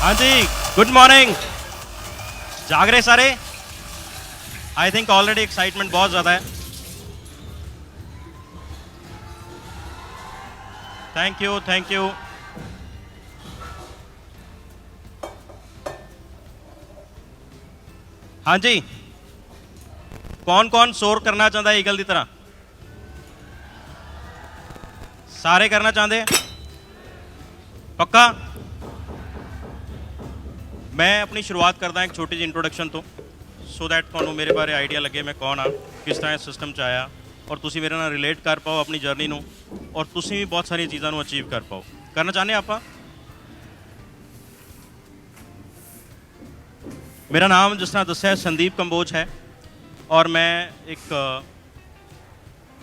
हाँ जी, good morning. जाग रहे सारे? आई थिंक ऑलरेडी एक्साइटमेंट बहुत ज़्यादा है। Thank you, thank you. हाँ जी, कौन कौन शोर करना चाहता है ईगल की तरह? सारे करना चाहते हैं? पक्का? मैं अपनी शुरुआत करदा एक छोटी जी इंट्रोडक्शन तो, सो दैट ਤੁਹਾਨੂੰ ਮੇਰੇ ਬਾਰੇ ਆਈਡੀਆ ਲੱਗੇ ਮੈਂ ਕੌਣ ਆ, ਕਿਸ ਤਰ੍ਹਾਂ ਇਸ ਸਿਸਟਮ 'ਚ ਆਇਆ ਔਰ ਤੁਸੀਂ ਮੇਰੇ ਨਾਲ ਰਿਲੇਟ ਕਰ ਪਾਓ ਆਪਣੀ ਜਰਨੀ ਨੂੰ ਔਰ ਤੁਸੀਂ ਵੀ ਬਹੁਤ ਸਾਰੀਆਂ ਚੀਜ਼ਾਂ ਨੂੰ ਅਚੀਵ ਕਰ ਪਾਓ। ਕਰਨਾ ਚਾਹੁੰਦੇ ਆਪਾਂ? मेरा नाम जिस तरह दस्या संदीप कंबोज है और मैं एक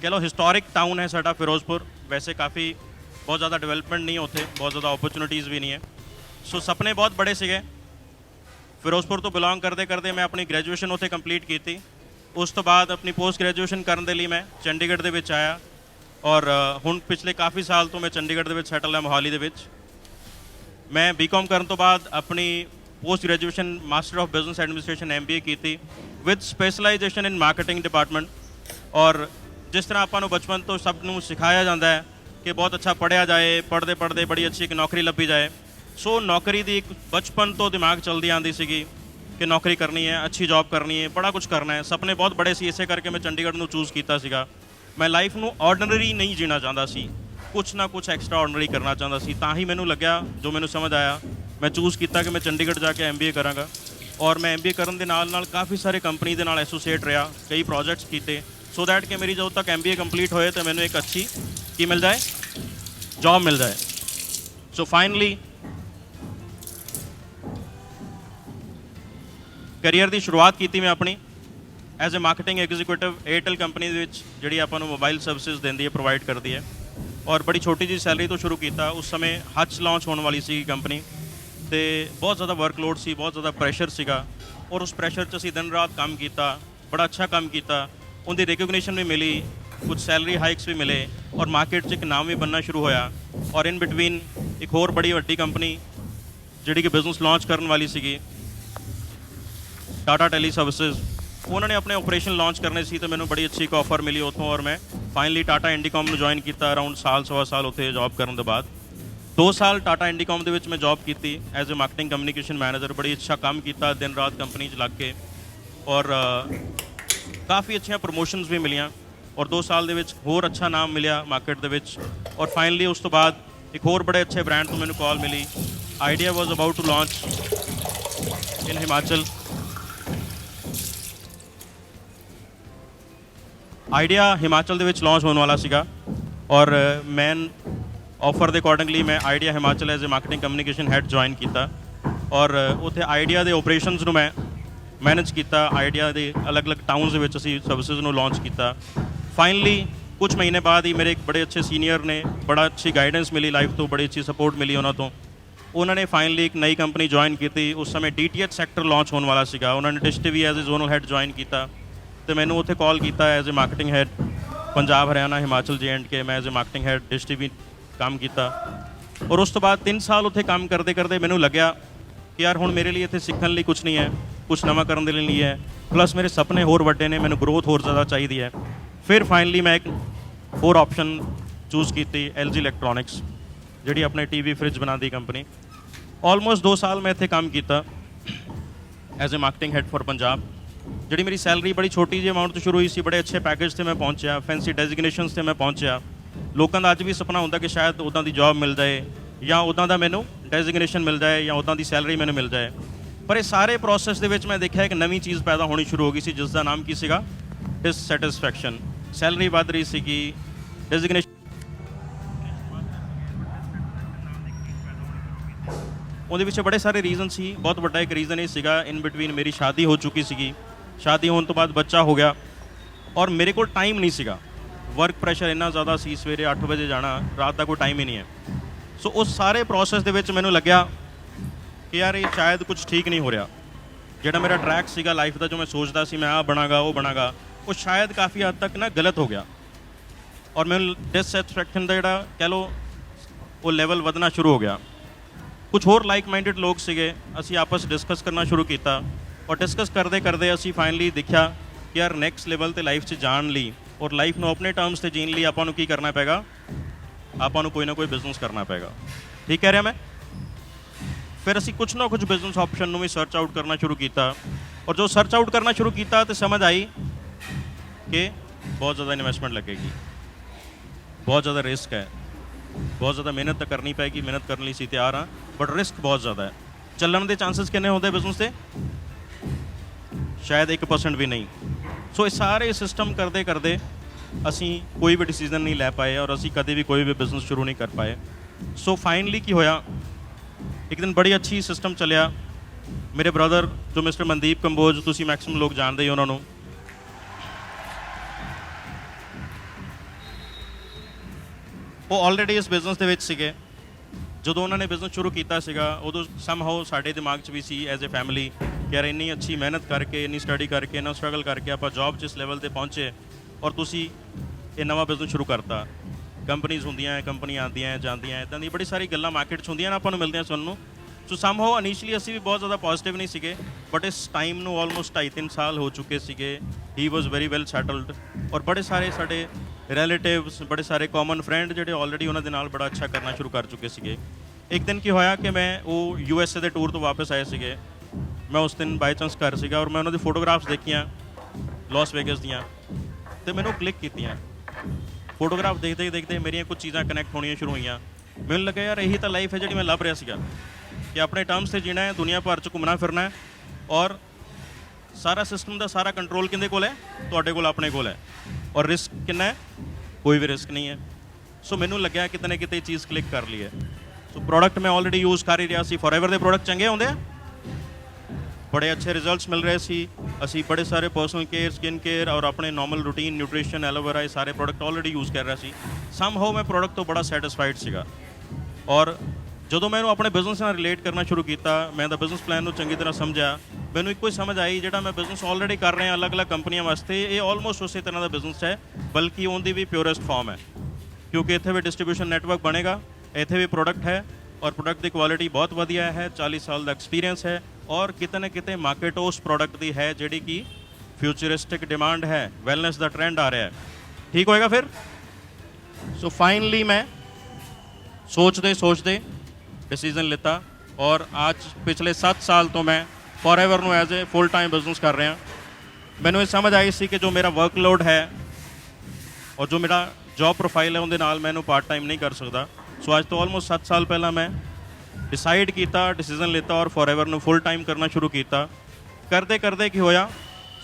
कह लो हिस्टोरिक टाउन है साडा फिरोजपुर। वैसे काफ़ी बहुत ज़्यादा डेवलपमेंट नहीं होते, बहुत ज़्यादा अपॉर्चुनिटीज़ भी नहीं है। सो सपने बहुत बड़े सीगे। फिरोजपुर तो बिलोंग करते करते मैं अपनी ग्रैजुएशन उत्थे कंप्लीट की थी। उस तो बाद अपनी पोस्ट ग्रैजुएशन करने के लिए मैं चंडीगढ़ दे विच आया और हुण पिछले काफ़ी साल तो मैं चंडीगढ़ दे विच सैटल है मोहाली दे विच। मैं बीकॉम करने तो बाद अपनी post graduation master of business administration MBA की थी विद स्पैशलाइजेशन इन मार्केटिंग डिपार्टमेंट। और जिस तरह आपां नूं बचपन तो सब नूं सिखाया जाता है कि बहुत अच्छा पढ़िया जाए, पढ़ते पढ़ते बड़ी अच्छी एक नौकरी लभी जाए। सो नौकरी की एक बचपन तो दिमाग चलती आती सी कि नौकरी करनी है, अच्छी जॉब करनी है, बड़ा कुछ करना है। सपने बहुत बड़े सी, इसे करके मैं चंडीगढ़ नूं चूज़ किया सीगा। मैं लाइफ नूं ऑर्डनरी नहीं जीना चाहता सी, कुछ ना कुछ एक्स्ट्रा ऑर्डनरी करना चाहता सी। तां ही मैनूं लग्या, जो मैनूं समझ आया, मैं चूज़ किया कि मैं चंडीगढ़ जाके MBA करांगा। और मैं MBA करन दे नाल नाल काफ़ी सारे कंपनी दे नाल एसोसीएट रहा, कई प्रोजेक्ट्स किए सो दैट कि मेरी जो तक MBA कंप्लीट होए तो मैनूं एक अच्छी की मिल जाए, जॉब मिल जाए। सो फाइनली करियर की शुरुआत की मैं अपनी as a marketing executive Airtel company जी आपको मोबाइल सर्विसेज देंदी है, प्रोवाइड करती है। और बड़ी छोटी जी सैलरी तो शुरू किया। उस समय हच लॉन्च होने वाली सी कंपनी तो बहुत ज़्यादा वर्कलोड सी, बहुत ज़्यादा प्रैशर सीगा और उस प्रैशर च असीं दिन रात काम किया, बड़ा अच्छा काम किया। उनकी रिकग्निशन भी मिली, कुछ सैलरी हाइक्स भी मिले और मार्केट च एक नाम भी बनना शुरू होया। और इन बिटवीन एक होर बड़ी वड्डी कंपनी जिहड़ी कि बिजनेस लॉन्च करने वाली सीगी, टाटा टेली सर्विसेज, उन्होंने अपने ऑपरेशन लॉन्च करने सी तो मैंने बड़ी अच्छी एक ऑफर मिली उतों और मैं फाइनली टाटा इंडीकॉम में ज्वाइन किया। अराउंड साल सवा साल उत्थे जॉब करने के बाद 2 साल टाटा इंडीकॉम के मैं जॉब की as a marketing communication manager. बड़ी अच्छा काम किया, दिन रात कंपनी च लग के और काफ़ी अच्छिया प्रमोशनस भी मिलियाँ और 2 साल दे विच होर अच्छा नाम मिलिया मार्केट दे विच। और फाइनली उस तो बाद एक होर बड़े अच्छे ब्रांड तो मैंने कॉल मिली। Idea was about to launch in Himachal. Idea Himachal दे विच लॉन्च होने वाला सीगा और मैन ऑफर के अकॉर्डिंगली मैं Idea Himachal as a marketing communication head join किया और उत्थे आइडिया के ऑपरेशनस नूं मैं मैनेज किया। आइडिया के अलग अलग टाउनस दे विच असीं सर्विसेज नूं लॉन्च किया। फाइनली कुछ महीने बाद ही मेरे एक बड़े अच्छे सीनियर ने बड़ा अच्छी गाइडेंस मिली, लाइफ तो बड़ी अच्छी सपोर्ट मिली उन्होंने तो। उन्होंने फाइनली एक नई कंपनी ज्वाइन की। उस समय DTH सैक्टर लॉन्च होने वाला सीगा। उन्होंने Dish TV as a zonal head join किया तो मैंने उत्थे कॉल किया as a marketing head Punjab Haryana Himachal J&K। मैं as a marketing head Dish TV काम किया और उस तो बाद 3 साल उत्थे काम करते करते मैंने लग्या कि यार हुण मेरे लिए इत्थे सीखण लई कुछ नहीं है, कुछ नवा करने के लिए है, प्लस मेरे सपने होर वड्डे ने, मैंने ग्रोथ होर ज़्यादा चाहिए है। फिर फाइनली मैं एक होर ऑप्शन चूज़ की LG इलैक्ट्रॉनिक्स जिहड़ी अपने TV फ्रिज बनाती कंपनी। ऑलमोस्ट 2 साल मैं इत्थे काम किया as a marketing head for Punjab. जी मेरी सैलरी बड़ी छोटी जी अमाउंट तो शुरू हुई सी, बड़े अच्छे पैकेज से मैं पहुँचा, फैंसी डेजिग्नेशन से मैं पहुँचा। लोगों का अज भी सपना होंदा कि शायद उदा की जॉब मिल जाए या उदा का मैनू डेजिग्नेशन मिल जाए या उदा की सैलरी मैंने मिल जाए। पर इस सारे प्रोसैस के मैं देखा एक नवी चीज़ पैदा होनी शुरू हो गई सी जिसका नाम की सीगा डिससैटिस्फैक्शन। सैलरी वध रही सी, डेजिग्नेशन उहदे पिछे बड़े सारे रीजन सी। बहुत बड़ा एक रीजन ये सीगा, इन बिटवीन मेरी शादी हो चुकी सी। शादी होने तो बाद बच्चा हो गया और मेरे को टाइम नहीं सीगा। वर्क प्रैशर इन्ना ज़्यादा सी, सवेरे 8 बजे जाना, रात का कोई टाइम ही नहीं है। सो उस सारे प्रोसैस दे विच मैनूं लग्या कि यार ये शायद कुछ ठीक नहीं हो रहा। जिहड़ा मेरा ट्रैक सीगा लाइफ का, जो मैं सोचता सी मैं आ बनागा वो बनागा, वो शायद काफ़ी हद तक ना गलत हो गया। और मैनूं डिससैटिस्फैक्शन का जिहड़ा कह लो वो लैवल वधना शुरू हो गया। ਕੁਝ ਹੋਰ ਲਾਈਕ ਮਾਈਂਡਡ ਲੋਕ ਸੀਗੇ, ਅਸੀਂ ਆਪਸ ਡਿਸਕਸ ਕਰਨਾ ਸ਼ੁਰੂ ਕੀਤਾ ਔਰ ਡਿਸਕਸ ਕਰਦੇ ਕਰਦੇ ਅਸੀਂ ਫਾਈਨਲੀ ਦੇਖਿਆ ਕਿ ਯਾਰ ਨੈਕਸਟ ਲੈਵਲ ਤੇ ਲਾਈਫ 'ਚ ਜਾਣ ਲਈ ਔਰ ਲਾਈਫ ਨੂੰ ਆਪਣੇ ਟਰਮਸ ਤੇ ਜੀਣ ਲਈ ਆਪਾਂ ਨੂੰ ਕੀ ਕਰਨਾ ਪਏਗਾ, ਆਪਾਂ ਨੂੰ ਕੋਈ ਨਾ ਕੋਈ ਬਿਜ਼ਨਸ ਕਰਨਾ ਪਏਗਾ। ਠੀਕ ਕਹਿ ਰਿਹਾ ਮੈਂ? ਫਿਰ ਅਸੀਂ ਕੁਝ ਨਾ ਕੁਝ ਬਿਜ਼ਨਸ ਆਪਸ਼ਨ ਨੂੰ ਵੀ ਸਰਚ ਆਊਟ ਕਰਨਾ ਸ਼ੁਰੂ ਕੀਤਾ ਔਰ ਜੋ ਸਰਚ ਆਊਟ ਕਰਨਾ ਸ਼ੁਰੂ ਕੀਤਾ ਤਾਂ ਸਮਝ ਆਈ ਕਿ ਬਹੁਤ ਜ਼ਿਆਦਾ ਇਨਵੈਸਟਮੈਂਟ ਲੱਗੇਗੀ, ਬਹੁਤ ਜ਼ਿਆਦਾ ਰਿਸਕ ਹੈ, ਬਹੁਤ ਜ਼ਿਆਦਾ ਮਿਹਨਤ ਤਾਂ ਕਰਨੀ ਪਏਗੀ, ਮਿਹਨਤ ਕਰਨ ਲਈ ਅਸੀਂ ਤਿਆਰ ਹਾਂ, ਬਟ ਰਿਸਕ ਬਹੁਤ ਜ਼ਿਆਦਾ ਹੈ। ਚੱਲਣ ਦੇ ਚਾਂਸਸ ਕਿੰਨੇ ਹੁੰਦੇ ਬਿਜ਼ਨਸ ਦੇ? ਸ਼ਾਇਦ 1% ਵੀ ਨਹੀਂ। ਸੋ ਇਹ ਸਾਰੇ ਸਿਸਟਮ ਕਰਦੇ ਕਰਦੇ ਅਸੀਂ ਕੋਈ ਵੀ ਡਿਸੀਜਨ ਨਹੀਂ ਲੈ ਪਾਏ ਔਰ ਅਸੀਂ ਕਦੇ ਵੀ ਕੋਈ ਵੀ ਬਿਜ਼ਨਸ ਸ਼ੁਰੂ ਨਹੀਂ ਕਰ ਪਾਏ। ਸੋ ਫਾਈਨਲੀ ਕੀ ਹੋਇਆ, ਇੱਕ ਦਿਨ ਬੜੀ ਅੱਛੀ ਸਿਸਟਮ ਚੱਲਿਆ। ਮੇਰੇ ਬ੍ਰਦਰ ਜੋ ਮਿਸਟਰ ਮਨਦੀਪ ਕੰਬੋਜ, ਤੁਸੀਂ ਮੈਕਸਿਮਮ ਲੋਕ ਜਾਣਦੇ ਹੀ ਉਹਨਾਂ ਨੂੰ, ਉਹ ਆਲਰੇਡੀ ਇਸ ਬਿਜ਼ਨਸ ਦੇ ਵਿੱਚ ਸੀਗੇ। ਜਦੋਂ ਉਹਨਾਂ ਨੇ ਬਿਜ਼ਨਸ ਸ਼ੁਰੂ ਕੀਤਾ ਸੀਗਾ ਉਦੋਂ ਸਮਹਾਓ ਸਾਡੇ ਦਿਮਾਗ 'ਚ ਵੀ ਸੀ ਐਜ਼ ਏ ਫੈਮਿਲੀ ਕਿ ਯਾਰ ਇੰਨੀ ਅੱਛੀ ਮਿਹਨਤ ਕਰਕੇ, ਇੰਨੀ ਸਟੱਡੀ ਕਰਕੇ, ਇੰਨਾ ਸਟਰਗਲ ਕਰਕੇ ਆਪਾਂ ਜੌਬ 'ਚ ਇਸ ਲੈਵਲ 'ਤੇ ਪਹੁੰਚੇ ਔਰ ਤੁਸੀਂ ਇਹ ਨਵਾਂ ਬਿਜ਼ਨਸ ਸ਼ੁਰੂ ਕਰਤਾ। ਕੰਪਨੀਜ਼ ਹੁੰਦੀਆਂ, ਕੰਪਨੀਆਂ ਆਉਂਦੀਆਂ ਜਾਂਦੀਆਂ, ਇੱਦਾਂ ਦੀ ਬੜੀ ਸਾਰੀ ਗੱਲਾਂ ਮਾਰਕੀਟ 'ਚ ਹੁੰਦੀਆਂ ਨਾ, ਆਪਾਂ ਨੂੰ ਮਿਲਦੀਆਂ ਸੁਣਨ ਨੂੰ। ਸੋ ਸਮਹਾਓ ਇਨੀਸ਼ੀਅਲੀ ਅਸੀਂ ਵੀ ਬਹੁਤ ਜ਼ਿਆਦਾ ਪੋਜ਼ੀਟਿਵ ਨਹੀਂ ਸੀਗੇ, ਬਟ ਇਸ ਟਾਈਮ ਨੂੰ ਆਲਮੋਸਟ 2.5-3 ਸਾਲ ਹੋ ਚੁੱਕੇ ਸੀਗੇ। ਹੀ ਵਾਜ਼ ਵੈਰੀ ਵੈਲ ਸੈਟਲਡ ਔਰ ਬੜੇ ਸਾਰੇ ਸਾਡੇ ਰਿਲੇਟਿਵਸ, ਬੜੇ ਸਾਰੇ ਕਾਮਨ ਫਰੈਂਡ ਜਿਹੜੇ ਆਲਰੇਡੀ ਉਹਨਾਂ ਦੇ ਨਾਲ ਬੜਾ ਅੱਛਾ ਕਰਨਾ ਸ਼ੁਰੂ ਕਰ ਚੁੱਕੇ ਸੀਗੇ। ਇੱਕ ਦਿਨ ਕੀ ਹੋਇਆ ਕਿ ਮੈਂ ਉਹ USA ਦੇ ਟੂਰ ਤੋਂ ਵਾਪਸ ਆਏ ਸੀਗੇ, ਮੈਂ ਉਸ ਦਿਨ ਬਾਈ ਚਾਂਸ ਘਰ ਸੀਗਾ ਔਰ ਮੈਂ ਉਹਨਾਂ ਦੀ ਫੋਟੋਗ੍ਰਾਫਸ ਦੇਖੀਆਂ ਲਾਸ ਵੇਗਸ ਦੀਆਂ ਅਤੇ ਮੈਨੂੰ ਕਲਿੱਕ ਕੀਤੀਆਂ। ਫੋਟੋਗ੍ਰਾਫ ਦੇਖਦੇ ਦੇਖਦੇ ਮੇਰੀਆਂ ਕੁਝ ਚੀਜ਼ਾਂ ਕਨੈਕਟ ਹੋਣੀਆਂ ਸ਼ੁਰੂ ਹੋਈਆਂ। ਮੈਨੂੰ ਲੱਗਿਆ ਯਾਰ ਇਹੀ ਤਾਂ ਲਾਈਫ ਹੈ ਜਿਹੜੀ ਮੈਂ ਲੱਭ ਰਿਹਾ ਸੀਗਾ ਕਿ ਆਪਣੇ ਟਰਮਸ 'ਤੇ ਜੀਣਾ ਹੈ, ਦੁਨੀਆ ਭਰ 'ਚ ਘੁੰਮਣਾ ਫਿਰਨਾ ਹੈ ਔਰ ਸਾਰਾ ਸਿਸਟਮ ਦਾ ਸਾਰਾ ਕੰਟਰੋਲ ਕਿਹਦੇ ਕੋਲ ਹੈ? ਤੁਹਾਡੇ ਕੋਲ, ਆਪਣੇ ਕੋਲ ਹੈ। ਔਰ ਰਿਸਕ ਕਿੰਨਾ ਹੈ? ਕੋਈ ਵੀ ਰਿਸਕ ਨਹੀਂ ਹੈ। ਸੋ ਮੈਨੂੰ ਲੱਗਿਆ ਕਿਤੇ ਨਾ ਕਿਤੇ ਚੀਜ਼ ਕਲਿੱਕ ਕਰ ਲਈ ਹੈ। ਸੋ ਪ੍ਰੋਡਕਟ ਮੈਂ ਆਲਰੇਡੀ ਯੂਜ਼ ਕਰ ਹੀ ਰਿਹਾ ਸੀ। ਫੋਰਐਵਰ ਦੇ ਪ੍ਰੋਡਕਟ ਚੰਗੇ ਹੁੰਦੇ ਆ, ਬੜੇ ਅੱਛੇ ਰਿਜ਼ਲਟਸ ਮਿਲ ਰਹੇ ਸੀ। ਅਸੀਂ ਬੜੇ ਸਾਰੇ ਪਰਸਨਲ ਕੇਅਰ, ਸਕਿਨ ਕੇਅਰ ਔਰ ਆਪਣੇ ਨਾਰਮਲ ਰੂਟੀਨ, ਨਿਊਟ੍ਰੀਸ਼ਨ, ਐਲੋਵੇਰਾ, ਇਹ ਸਾਰੇ ਪ੍ਰੋਡਕਟ ਆਲਰੇਡੀ ਯੂਜ਼ ਕਰ ਰਿਹਾ ਸੀ। ਸਮਹਾਓ ਮੈਂ ਪ੍ਰੋਡਕਟ ਤੋਂ ਬੜਾ ਸੈਟਿਸਫਾਈਡ ਸੀਗਾ ਔਰ ਜਦੋਂ ਮੈਂ ਇਹਨੂੰ ਆਪਣੇ ਬਿਜ਼ਨਸ ਨਾਲ ਰਿਲੇਟ ਕਰਨਾ ਸ਼ੁਰੂ ਕੀਤਾ, ਮੈਂ ਤਾਂ ਬਿਜ਼ਨਸ ਪਲਾਨ ਨੂੰ ਚੰਗੀ ਤਰ੍ਹਾਂ ਸਮਝਿਆ, ਮੈਨੂੰ ਇੱਕੋ ਹੀ ਸਮਝ ਆਈ ਜਿਹੜਾ ਮੈਂ ਬਿਜ਼ਨਸ ਆਲਰੇਡੀ ਕਰ ਰਿਹਾ ਅਲੱਗ-ਅਲੱਗ ਕੰਪਨੀਆਂ ਵਾਸਤੇ, ਇਹ ਆਲਮੋਸਟ ਉਸੇ ਤਰ੍ਹਾਂ ਦਾ ਬਿਜ਼ਨਸ ਹੈ, ਬਲਕਿ ਉਹਦੀ ਵੀ ਪਿਓਰੈਸਟ ਫਾਰਮ ਹੈ, ਕਿਉਂਕਿ ਇੱਥੇ ਵੀ ਡਿਸਟ੍ਰੀਬਿਊਸ਼ਨ ਨੈਟਵਰਕ ਬਣੇਗਾ, ਇੱਥੇ ਵੀ ਪ੍ਰੋਡਕਟ ਹੈ ਔਰ ਪ੍ਰੋਡਕਟ ਦੀ ਕੁਆਲਿਟੀ ਬਹੁਤ ਵਧੀਆ ਹੈ, 40 ਸਾਲ ਦਾ ਐਕਸਪੀਰੀਅੰਸ ਹੈ ਔਰ ਕਿਤੇ ਨਾ ਕਿਤੇ ਮਾਰਕੀਟ ਉਸ ਪ੍ਰੋਡਕਟ ਦੀ ਹੈ ਜਿਹੜੀ ਕਿ ਫਿਊਚਰਿਸਟਿਕ ਡਿਮਾਂਡ ਹੈ, ਵੈਲਨੈਸ ਦਾ ਟ੍ਰੈਂਡ ਆ ਰਿਹਾ ਹੈ। ਠੀਕ ਹੋਏਗਾ ਫਿਰ? ਸੋ ਫਾਈਨਲੀ ਮੈਂ ਸੋਚਦੇ ਡਿਸੀਜ਼ਨ ਲਿੱਤਾ ਔਰ ਅੱਜ ਪਿਛਲੇ 7 ਸਾਲ ਤੋਂ ਮੈਂ ਫੋਰਐਵਰ ਨੂੰ as a full time business ਕਰ ਰਿਹਾ। ਮੈਨੂੰ ਇਹ ਸਮਝ ਆਈ ਸੀ ਕਿ ਜੋ ਮੇਰਾ ਵਰਕਲੋਡ ਹੈ ਔਰ ਜੋ ਮੇਰਾ ਜੌਬ ਪ੍ਰੋਫਾਈਲ ਹੈ ਉਹਦੇ ਨਾਲ ਮੈਂ ਇਹਨੂੰ ਪਾਰਟ ਟਾਈਮ ਨਹੀਂ ਕਰ ਸਕਦਾ। ਸੋ ਅੱਜ ਤੋਂ ਆਲਮੋਸਟ 7 ਸਾਲ ਪਹਿਲਾਂ ਮੈਂ ਡਿਸਾਈਡ ਕੀਤਾ, ਡਿਸੀਜ਼ਨ ਲਿੱਤਾ ਔਰ ਫੋਰਐਵਰ ਨੂੰ ਫੁੱਲ ਟਾਈਮ ਕਰਨਾ ਸ਼ੁਰੂ ਕੀਤਾ। ਕਰਦੇ ਕਰਦੇ ਕੀ ਹੋਇਆ,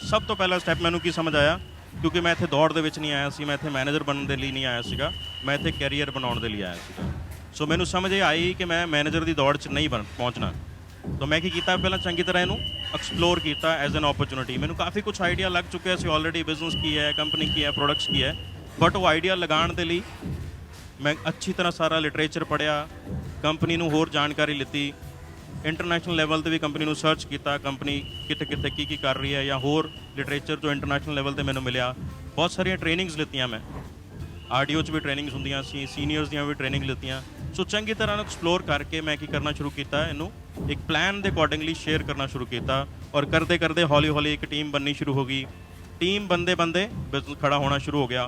ਸਭ ਤੋਂ ਪਹਿਲਾ ਸਟੈਪ ਮੈਨੂੰ ਕੀ ਸਮਝ ਆਇਆ, ਕਿਉਂਕਿ ਮੈਂ ਇੱਥੇ ਦੌੜ ਦੇ ਵਿੱਚ ਨਹੀਂ ਆਇਆ ਸੀ, ਮੈਂ ਇੱਥੇ ਮੈਨੇਜਰ ਬਣਨ ਦੇ ਲਈ ਨਹੀਂ ਆਇਆ ਸੀਗਾ, ਮੈਂ ਇੱਥੇ ਕੈਰੀਅਰ ਬਣਾਉਣ ਦੇ ਲਈ ਆਇਆ ਸੀਗਾ। ਸੋ ਮੈਨੂੰ ਸਮਝ ਇਹ ਆਈ ਕਿ ਮੈਂ ਮੈਨੇਜਰ ਦੀ ਦੌੜ 'ਚ ਨਹੀਂ ਪਹੁੰਚਣਾ। ਤਾਂ ਮੈਂ ਕੀ ਕੀਤਾ, ਪਹਿਲਾਂ ਚੰਗੀ ਤਰ੍ਹਾਂ ਇਹਨੂੰ ਐਕਸਪਲੋਰ ਕੀਤਾ ਐਜ਼ ਐਨ ਓਪਰਚੁਨਿਟੀ। ਮੈਨੂੰ ਕਾਫੀ ਕੁਝ ਆਈਡੀਆ ਲੱਗ ਚੁੱਕਿਆ ਸੀ ਆਲਰੇਡੀ, ਬਿਜ਼ਨਸ ਕੀ ਹੈ, ਕੰਪਨੀ ਕੀ ਹੈ, ਪ੍ਰੋਡਕਟਸ ਕੀ ਹੈ, ਬਟ ਉਹ ਆਈਡੀਆ ਲਗਾਉਣ ਦੇ ਲਈ ਮੈਂ ਅੱਛੀ ਤਰ੍ਹਾਂ ਸਾਰਾ ਲਿਟਰੇਚਰ ਪੜ੍ਹਿਆ, ਕੰਪਨੀ ਨੂੰ ਹੋਰ ਜਾਣਕਾਰੀ ਲਿੱਤੀ, ਇੰਟਰਨੈਸ਼ਨਲ ਲੈਵਲ 'ਤੇ ਵੀ ਕੰਪਨੀ ਨੂੰ ਸਰਚ ਕੀਤਾ, ਕੰਪਨੀ ਕਿੱਥੇ ਕਿੱਥੇ ਕੀ ਕਰ ਰਹੀ ਹੈ, ਜਾਂ ਹੋਰ ਲਿਟਰੇਚਰ ਜੋ ਇੰਟਰਨੈਸ਼ਨਲ ਲੈਵਲ 'ਤੇ ਮੈਨੂੰ ਮਿਲਿਆ। ਬਹੁਤ ਸਾਰੀਆਂ ਟ੍ਰੇਨਿੰਗਸ ਲਿੱਤੀਆਂ ਮੈਂ, ਆਰਡੀਓ 'ਚ ਵੀ ਟ੍ਰੇਨਿੰਗਸ ਹੁੰਦੀਆਂ ਸੀ, ਸੀਨੀਅਰਸ ਦੀਆਂ ਵੀ ਟ੍ਰੇਨਿੰਗ ਲਿੱਤੀਆਂ। ਸੋ ਚੰਗੀ ਤਰ੍ਹਾਂ ਨੂੰ ਐਕਸਪਲੋਰ ਕਰਕੇ ਮੈਂ ਕੀ ਕਰਨਾ ਸ਼ੁਰੂ ਕੀਤਾ, ਇਹਨੂੰ ਇੱਕ ਪਲਾਨ ਦੇ ਅਕੋਰਡਿੰਗਲੀ ਸ਼ੇਅਰ ਕਰਨਾ ਸ਼ੁਰੂ ਕੀਤਾ ਔਰ ਕਰਦੇ ਕਰਦੇ ਹੌਲੀ ਹੌਲੀ ਇੱਕ ਟੀਮ ਬਣਨੀ ਸ਼ੁਰੂ ਹੋ ਗਈ। ਟੀਮ ਬੰਦੇ ਬਿਜ਼ਨਸ ਖੜਾ ਹੋਣਾ ਸ਼ੁਰੂ ਹੋ ਗਿਆ।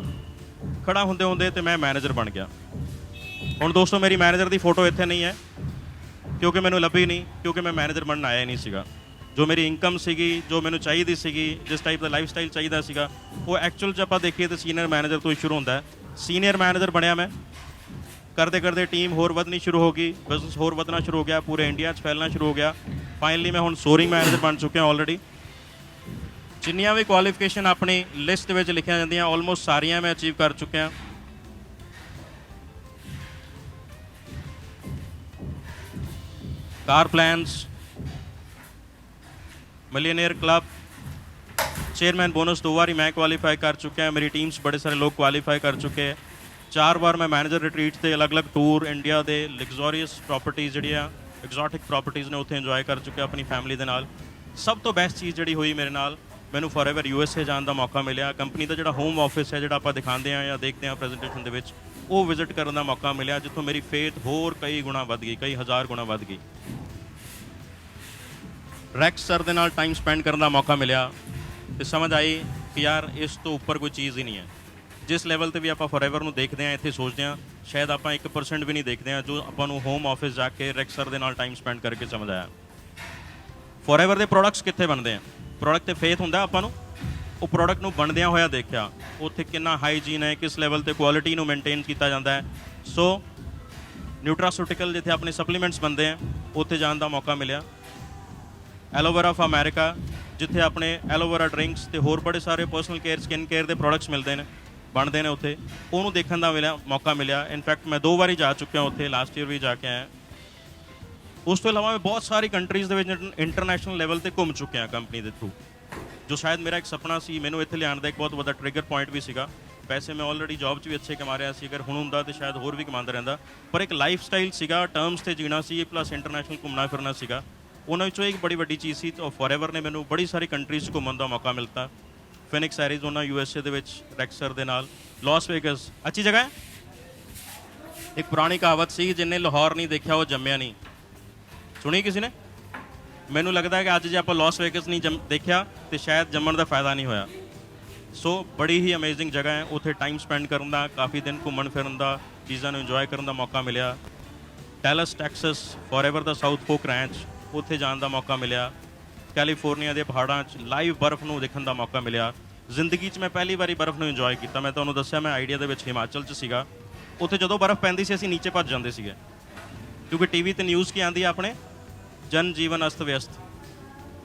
ਖੜਾ ਹੁੰਦੇ ਹੁੰਦੇ ਤੇ ਮੈਂ ਮੈਨੇਜਰ ਬਣ ਗਿਆ। ਹੁਣ ਦੋਸਤੋ ਮੇਰੀ ਮੈਨੇਜਰ ਦੀ ਫੋਟੋ ਇੱਥੇ ਨਹੀਂ ਹੈ ਕਿਉਂਕਿ ਮੈਨੂੰ ਲੱਭੀ ਨਹੀਂ, ਕਿਉਂਕਿ ਮੈਂ ਮੈਨੇਜਰ ਬਣਨ ਆਇਆ ਹੀ ਨਹੀਂ ਸੀਗਾ। ਜੋ ਮੇਰੀ ਇਨਕਮ ਸੀਗੀ, ਜੋ ਮੈਨੂੰ ਚਾਹੀਦੀ ਸੀਗੀ, ਜਿਸ ਟਾਈਪ ਦਾ ਲਾਈਫ ਸਟਾਈਲ ਚਾਹੀਦਾ ਸੀਗਾ, ਉਹ ਐਕਚੁਅਲ 'ਚ ਆਪਾਂ ਦੇਖੀਏ ਤਾਂ ਸੀਨੀਅਰ ਮੈਨੇਜਰ ਤੋਂ ਹੀ ਸ਼ੁਰੂ ਹੁੰਦਾ ਹੈ। ਸੀਨੀਅਰ ਮੈਨੇਜਰ ਬਣਿਆ ਮੈਂ, ਕਰਦੇ ਕਰਦੇ ਟੀਮ ਹੋਰ ਵਧਣੀ ਸ਼ੁਰੂ ਹੋ ਗਈ, ਬਿਜ਼ਨਸ ਹੋਰ ਵਧਣਾ ਸ਼ੁਰੂ ਹੋ ਗਿਆ, ਪੂਰੇ ਇੰਡੀਆ 'ਚ ਫੈਲਣਾ ਸ਼ੁਰੂ ਹੋ ਗਿਆ। ਫਾਈਨਲੀ ਮੈਂ ਹੁਣ ਸੋਰਿੰਗ ਮੈਨੇਜਰ ਬਣ ਚੁੱਕਿਆ ਆਲਰੇਡੀ। ਜਿੰਨੀਆਂ ਵੀ ਕੁਆਲੀਫਿਕੇਸ਼ਨ ਆਪਣੀ ਲਿਸਟ ਵਿੱਚ ਲਿਖੀਆਂ ਜਾਂਦੀਆਂ ਆਲਮੋਸਟ ਸਾਰੀਆਂ ਮੈਂ ਅਚੀਵ ਕਰ ਚੁੱਕਿਆ। ਕਾਰ ਪਲਾਨਸ, ਮਿਲੀਅਨੇਅਰ ਕਲੱਬ, ਚੇਅਰਮੈਨ ਬੋਨਸ 2 ਵਾਰੀ मैं क्वालीफाई कर चुका है। मेरी टीम्स बड़े सारे लोग क्वालीफाई कर चुके हैं। 4 बार मैं मैनेजर रिट्रीट से अलग अलग टूर इंडिया के लग्जोरीअस प्रॉपर्टीज़ ਜਿਹੜੀਆਂ ਐਗਜ਼ੋਟਿਕ ਪ੍ਰੋਪਰਟੀਜ਼ ਨੇ ਉੱਥੇ ਇੰਜੋਏ ਕਰ ਚੁੱਕਿਆ ਆਪਣੀ ਫੈਮਿਲੀ ਦੇ ਨਾਲ। ਸਭ ਤੋਂ ਬੈਸਟ ਚੀਜ਼ ਜਿਹੜੀ ਹੋਈ ਮੇਰੇ ਨਾਲ, ਮੈਨੂੰ ਫੋਰਐਵਰ USA ਜਾਣ ਦਾ ਮੌਕਾ ਮਿਲਿਆ। ਕੰਪਨੀ ਦਾ ਜਿਹੜਾ ਹੋਮ ਆਫਿਸ ਹੈ, ਜਿਹੜਾ ਆਪਾਂ ਦਿਖਾਉਂਦੇ ਹਾਂ ਜਾਂ ਦੇਖਦੇ ਹਾਂ ਪ੍ਰੈਜੈਂਟੇਸ਼ਨ ਦੇ ਵਿੱਚ, ਉਹ ਵਿਜ਼ਿਟ ਕਰਨ ਦਾ ਮੌਕਾ ਮਿਲਿਆ, ਜਿੱਥੋਂ ਮੇਰੀ ਫੇਥ ਹੋਰ ਕਈ ਗੁਣਾ ਵੱਧ ਗਈ, ਕਈ ਹਜ਼ਾਰ ਗੁਣਾ ਵੱਧ ਗਈ। ਰੈਕਸ ਸਰ ਦੇ ਨਾਲ ਟਾਈਮ ਸਪੈਂਡ ਕਰਨ ਦਾ ਮੌਕਾ ਮਿਲਿਆ ਤੇ ਸਮਝ ਆਈ ਕਿ ਯਾਰ ਇਸ ਤੋਂ ਉੱਪਰ ਕੋਈ ਚੀਜ਼ ਹੀ ਨਹੀਂ ਹੈ। ਜਿਸ ਲੈਵਲ ਤੇ ਵੀ ਆਪਾਂ ਫੋਰਐਵਰ ਨੂੰ ਦੇਖਦੇ ਹਾਂ, ਇੱਥੇ ਸੋਚਦੇ ਹਾਂ, ਸ਼ਾਇਦ ਆਪਾਂ 1% ਵੀ ਨਹੀਂ ਦੇਖਦੇ ਹਾਂ ਜੋ ਆਪਾਂ ਨੂੰ ਹੋਮ ਆਫਿਸ ਜਾ ਕੇ ਰੈਕਸ ਸਰ ਦੇ ਨਾਲ ਟਾਈਮ ਸਪੈਂਡ ਕਰਕੇ ਸਮਝ ਆਇਆ। ਫੋਰਐਵਰ ਦੇ ਪ੍ਰੋਡਕਟਸ ਕਿੱਥੇ ਬਣਦੇ ਆ? ਪ੍ਰੋਡਕਟ ਤੇ ਫੇਥ ਹੁੰਦਾ ਆਪਾਂ ਨੂੰ, ਉਹ ਪ੍ਰੋਡਕਟ ਨੂੰ ਬਣਦਿਆਂ ਹੋਇਆ ਦੇਖਿਆ, ਉੱਥੇ ਕਿੰਨਾ ਹਾਈਜੀਨ ਹੈ, ਕਿਸ ਲੈਵਲ ਤੇ ਕੁਆਲਿਟੀ ਨੂੰ ਮੇਨਟੇਨ ਕੀਤਾ ਜਾਂਦਾ ਹੈ। ਸੋ ਨਿਊਟਰਾਸਿਊਟੀਕਲ ਜਿੱਥੇ ਆਪਣੇ ਸਪਲੀਮੈਂਟਸ ਬਣਦੇ ਆ, ਉੱਥੇ ਜਾਣ ਦਾ ਮੌਕਾ ਮਿਲਿਆ। ਐਲੋਵੇਰਾ ਆਫ ਅਮਰੀਕਾ ਜਿੱਥੇ ਆਪਣੇ ਐਲੋਵੇਰਾ ਡਰਿੰਕਸ ਤੇ ਹੋਰ ਬੜੇ ਸਾਰੇ ਪਰਸਨਲ ਕੇਅਰ, ਸਕਿਨ ਕੇਅਰ ਦੇ ਪ੍ਰੋਡਕਟਸ ਮਿਲਦੇ ਨੇ, ਬਣਦੇ ਨੇ ਉੱਥੇ, ਉਹਨੂੰ ਦੇਖਣ ਦਾ ਮੌਕਾ ਮਿਲਿਆ। ਇਨਫੈਕਟ ਮੈਂ 2 ਵਾਰੀ ਜਾ ਚੁੱਕਿਆ ਉੱਥੇ, ਲਾਸਟ ਈਅਰ ਵੀ ਜਾ ਕੇ ਆਇਆ। ਉਸ ਤੋਂ ਇਲਾਵਾ ਮੈਂ ਬਹੁਤ ਸਾਰੀ ਕੰਟਰੀਜ਼ ਦੇ ਵਿੱਚ ਇੰਟਰਨੈਸ਼ਨਲ ਲੈਵਲ ਤੇ ਘੁੰਮ ਚੁੱਕਿਆ ਕੰਪਨੀ ਦੇ ਥਰੂ, ਜੋ ਸ਼ਾਇਦ ਮੇਰਾ ਇੱਕ ਸੁਪਨਾ ਸੀ। ਮੈਨੂੰ ਇੱਥੇ ਲਿਆਉਣ ਦਾ ਇੱਕ ਬਹੁਤ ਵੱਡਾ ਟ੍ਰਿਗਰ ਪੁਆਇੰਟ ਵੀ ਸੀਗਾ। ਪੈਸੇ ਮੈਂ ਆਲਰੇਡੀ ਜੌਬ 'ਚ ਵੀ ਅੱਛੇ ਕਮਾ ਰਿਹਾ ਸੀ, ਅਗਰ ਹੁਣ ਹੁੰਦਾ ਤਾਂ ਸ਼ਾਇਦ ਹੋਰ ਵੀ ਕਮਾਉਂਦਾ ਰਹਿੰਦਾ, ਪਰ ਇੱਕ ਲਾਈਫ ਸਟਾਈਲ ਸੀਗਾ, ਟਰਮਸ 'ਤੇ ਜੀਣਾ ਸੀ, ਪਲੱਸ ਇੰਟਰਨੈਸ਼ਨਲ ਘੁੰਮਣਾ ਫਿਰਨਾ ਸੀਗਾ। ਉਹਨਾਂ ਵਿੱਚੋਂ ਇੱਕ ਬੜੀ ਵੱਡੀ ਚੀਜ਼ ਸੀ। ਫੋਰਐਵਰ ਨੇ ਮੈਨੂੰ ਬੜੀ ਸਾਰੀ ਕੰਟਰੀਜ਼ 'ਚ ਘੁੰਮਣ ਦਾ ਮੌਕਾ ਮਿਲਤਾ। ਫਿਨਿਕਸ ਐਰੀਜ਼ੋਨਾ USA ਦੇ ਵਿੱਚ ਰੈਕਸਰ ਦੇ ਨਾਲ, ਲਾਸ ਵੇਗਸ ਅੱਛੀ ਜਗ੍ਹਾ ਹੈ। ਇੱਕ ਪੁਰਾਣੀ ਕਹਾਵਤ ਸੀ, ਜਿੰਨੇ ਲਾਹੌਰ ਨਹੀਂ ਦੇਖਿਆ ਉਹ ਜੰਮਿਆ ਨਹੀਂ। ਸੁਣੀ ਕਿਸੇ ਨੇ? ਮੈਨੂੰ ਲੱਗਦਾ ਹੈ ਕਿ ਅੱਜ ਜੇ ਆਪਾਂ ਲਾਸ ਵੇਗਸ ਨਹੀਂ ਦੇਖਿਆ ਤੇ ਸ਼ਾਇਦ ਜੰਮਣ ਦਾ ਫਾਇਦਾ ਨਹੀਂ ਹੋਇਆ। ਸੋ ਬੜੀ ਹੀ ਅਮੇਜ਼ਿੰਗ ਜਗ੍ਹਾ ਹੈ, ਉੱਥੇ ਟਾਈਮ ਸਪੈਂਡ ਕਰਨ ਦਾ, ਕਾਫੀ ਦਿਨ ਘੁੰਮਣ ਫਿਰਨ ਦਾ, ਚੀਜ਼ਾਂ ਨੂੰ ਇੰਜੋਏ ਕਰਨ ਦਾ ਮੌਕਾ ਮਿਲਿਆ। ਡੈਲਸ ਟੈਕਸਸ ਫੋਰਐਵਰ ਦਾ ਸਾਊਥ ਫੋਕ ਰੈਂਚ, ਉੱਥੇ ਜਾਣ ਦਾ ਮੌਕਾ ਮਿਲਿਆ। ਕੈਲੀਫੋਰਨੀਆ ਦੇ ਪਹਾੜਾਂ 'ਚ ਲਾਈਵ ਬਰਫ਼ ਨੂੰ ਦੇਖਣ ਦਾ ਮੌਕਾ ਮਿਲਿਆ। ਜ਼ਿੰਦਗੀ 'ਚ ਮੈਂ ਪਹਿਲੀ ਵਾਰੀ ਬਰਫ਼ ਨੂੰ ਇੰਜੋਏ ਕੀਤਾ। ਮੈਂ ਤੁਹਾਨੂੰ ਦੱਸਿਆ ਮੈਂ ਆਈਡੀਆ ਦੇ ਵਿੱਚ ਹਿਮਾਚਲ 'ਚ ਸੀਗਾ, ਉੱਥੇ ਜਦੋਂ ਬਰਫ਼ ਪੈਂਦੀ ਸੀ ਅਸੀਂ ਨੀਚੇ ਭੱਜ ਜਾਂਦੇ ਸੀਗੇ, ਕਿਉਂਕਿ ਟੀਵੀ ਤੇ ਨਿਊਜ਼ ਕੀ ਆਉਂਦੀ ਆ ਆਪਣੇ, ਜਨ ਜੀਵਨ ਅਸਤ ਵਿਅਸਤ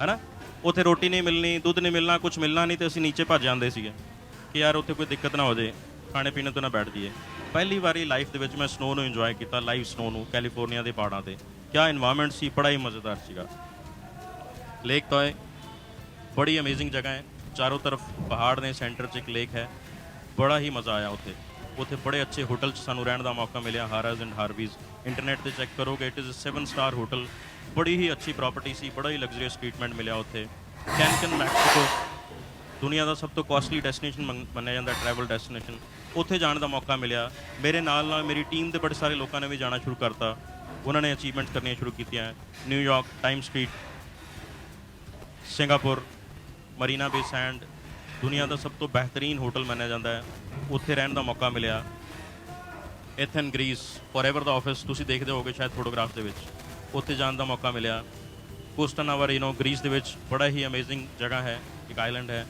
ਹੈ ਨਾ। ਉੱਥੇ ਰੋਟੀ ਨਹੀਂ ਮਿਲਣੀ, ਦੁੱਧ ਨਹੀਂ ਮਿਲਣਾ, ਕੁਝ ਮਿਲਣਾ ਨਹੀਂ, ਤੇ ਅਸੀਂ ਨੀਚੇ ਭੱਜ ਜਾਂਦੇ ਸੀਗੇ ਕਿ ਯਾਰ ਉੱਥੇ ਕੋਈ ਦਿੱਕਤ ਨਾ ਹੋ ਜਾਏ, ਖਾਣੇ ਪੀਣੇ ਤੋਂ ਨਾ ਬੈਠ ਜਾਈਏ। ਪਹਿਲੀ ਵਾਰੀ ਲਾਈਫ ਦੇ ਵਿੱਚ ਮੈਂ ਸਨੋ ਨੂੰ ਇੰਜੋਏ ਕੀਤਾ, ਲਾਈਵ ਸਨੋ ਨੂੰ, ਕੈਲੀਫੋਰਨੀਆ ਦੇ ਪਹਾੜਾਂ 'ਤੇ। ਕਿਆ ਇਨਵਾਇਰਮੈਂਟ ਸੀ, ਬੜਾ ਹੀ ਮਜ਼ੇਦਾਰ ਸੀਗਾ। ਲੇਕ ਟੋਏ ਬੜੀ ਅਮੇਜ਼ਿੰਗ ਜਗ੍ਹਾ ਹੈ, ਚਾਰੋਂ ਤਰਫ ਪਹਾੜ ਨੇ, ਸੈਂਟਰ 'ਚ ਇੱਕ ਲੇਕ ਹੈ, ਬੜਾ ਹੀ ਮਜ਼ਾ ਆਇਆ ਉੱਥੇ। ਉੱਥੇ ਬੜੇ ਅੱਛੇ ਹੋਟਲ 'ਚ ਸਾਨੂੰ ਰਹਿਣ ਦਾ ਮੌਕਾ ਮਿਲਿਆ, ਹਾਰਾਜ਼ ਐਂਡ ਹਾਰਵੀਜ਼। ਇੰਟਰਨੈਟ 'ਤੇ ਚੈੱਕ ਕਰੋਗੇ, ਇਟ ਇਜ਼ 7 ਸਟਾਰ ਹੋਟਲ, ਬੜੀ ਹੀ ਅੱਛੀ ਪ੍ਰਾਪਰਟੀ ਸੀ, ਬੜਾ ਹੀ ਲਗਜ਼ਰੀਅਸ ਟ੍ਰੀਟਮੈਂਟ ਮਿਲਿਆ ਉੱਥੇ। ਕੈਨਕਨ ਮੈਕਸੀਕੋ ਦੁਨੀਆ ਦਾ ਸਭ ਤੋਂ ਕਾਸਟਲੀ ਡੈਸਟੀਨੇਸ਼ਨ ਮੰਨਿਆ ਜਾਂਦਾ, ਟਰੈਵਲ ਡੈਸਟੀਨੇਸ਼ਨ, ਉੱਥੇ ਜਾਣ ਦਾ ਮੌਕਾ ਮਿਲਿਆ। ਮੇਰੇ ਨਾਲ ਮੇਰੀ ਟੀਮ ਦੇ ਬੜੇ ਸਾਰੇ ਲੋਕਾਂ ਨੇ ਵੀ ਜਾਣਾ ਸ਼ੁਰੂ ਕਰਤਾ, ਉਹਨਾਂ ਨੇ ਅਚੀਵਮੈਂਟਸ ਕਰਨੀਆਂ ਸ਼ੁਰੂ ਕੀਤੀਆਂ। New York, time street, Singapore, Marina bay sand, ਦੁਨੀਆ ਦਾ ਸਭ ਤੋਂ ਬਿਹਤਰੀਨ ਹੋਟਲ ਮੰਨਿਆ ਜਾਂਦਾ ਹੈ, ਉੱਥੇ ਰਹਿਣ ਦਾ ਮੌਕਾ ਮਿਲਿਆ। ਐਥਨ ਗ੍ਰੀਸ, ਫੋਰਐਵਰ ਦਾ ਆਫਿਸ ਤੁਸੀਂ ਦੇਖਦੇ ਹੋਗੇ ਸ਼ਾਇਦ ਫੋਟੋਗ੍ਰਾਫ ਦੇ ਵਿੱਚ, ਉੱਥੇ ਜਾਣ ਦਾ ਮੌਕਾ ਮਿਲਿਆ। ਕੋਸਟਾ ਨਾਵਾਰੀਨੋ ਗ੍ਰੀਸ ਦੇ ਵਿੱਚ ਬੜਾ ਹੀ ਅਮੇਜ਼ਿੰਗ ਜਗ੍ਹਾ ਹੈ, ਇੱਕ ਆਈਲੈਂਡ ਹੈ,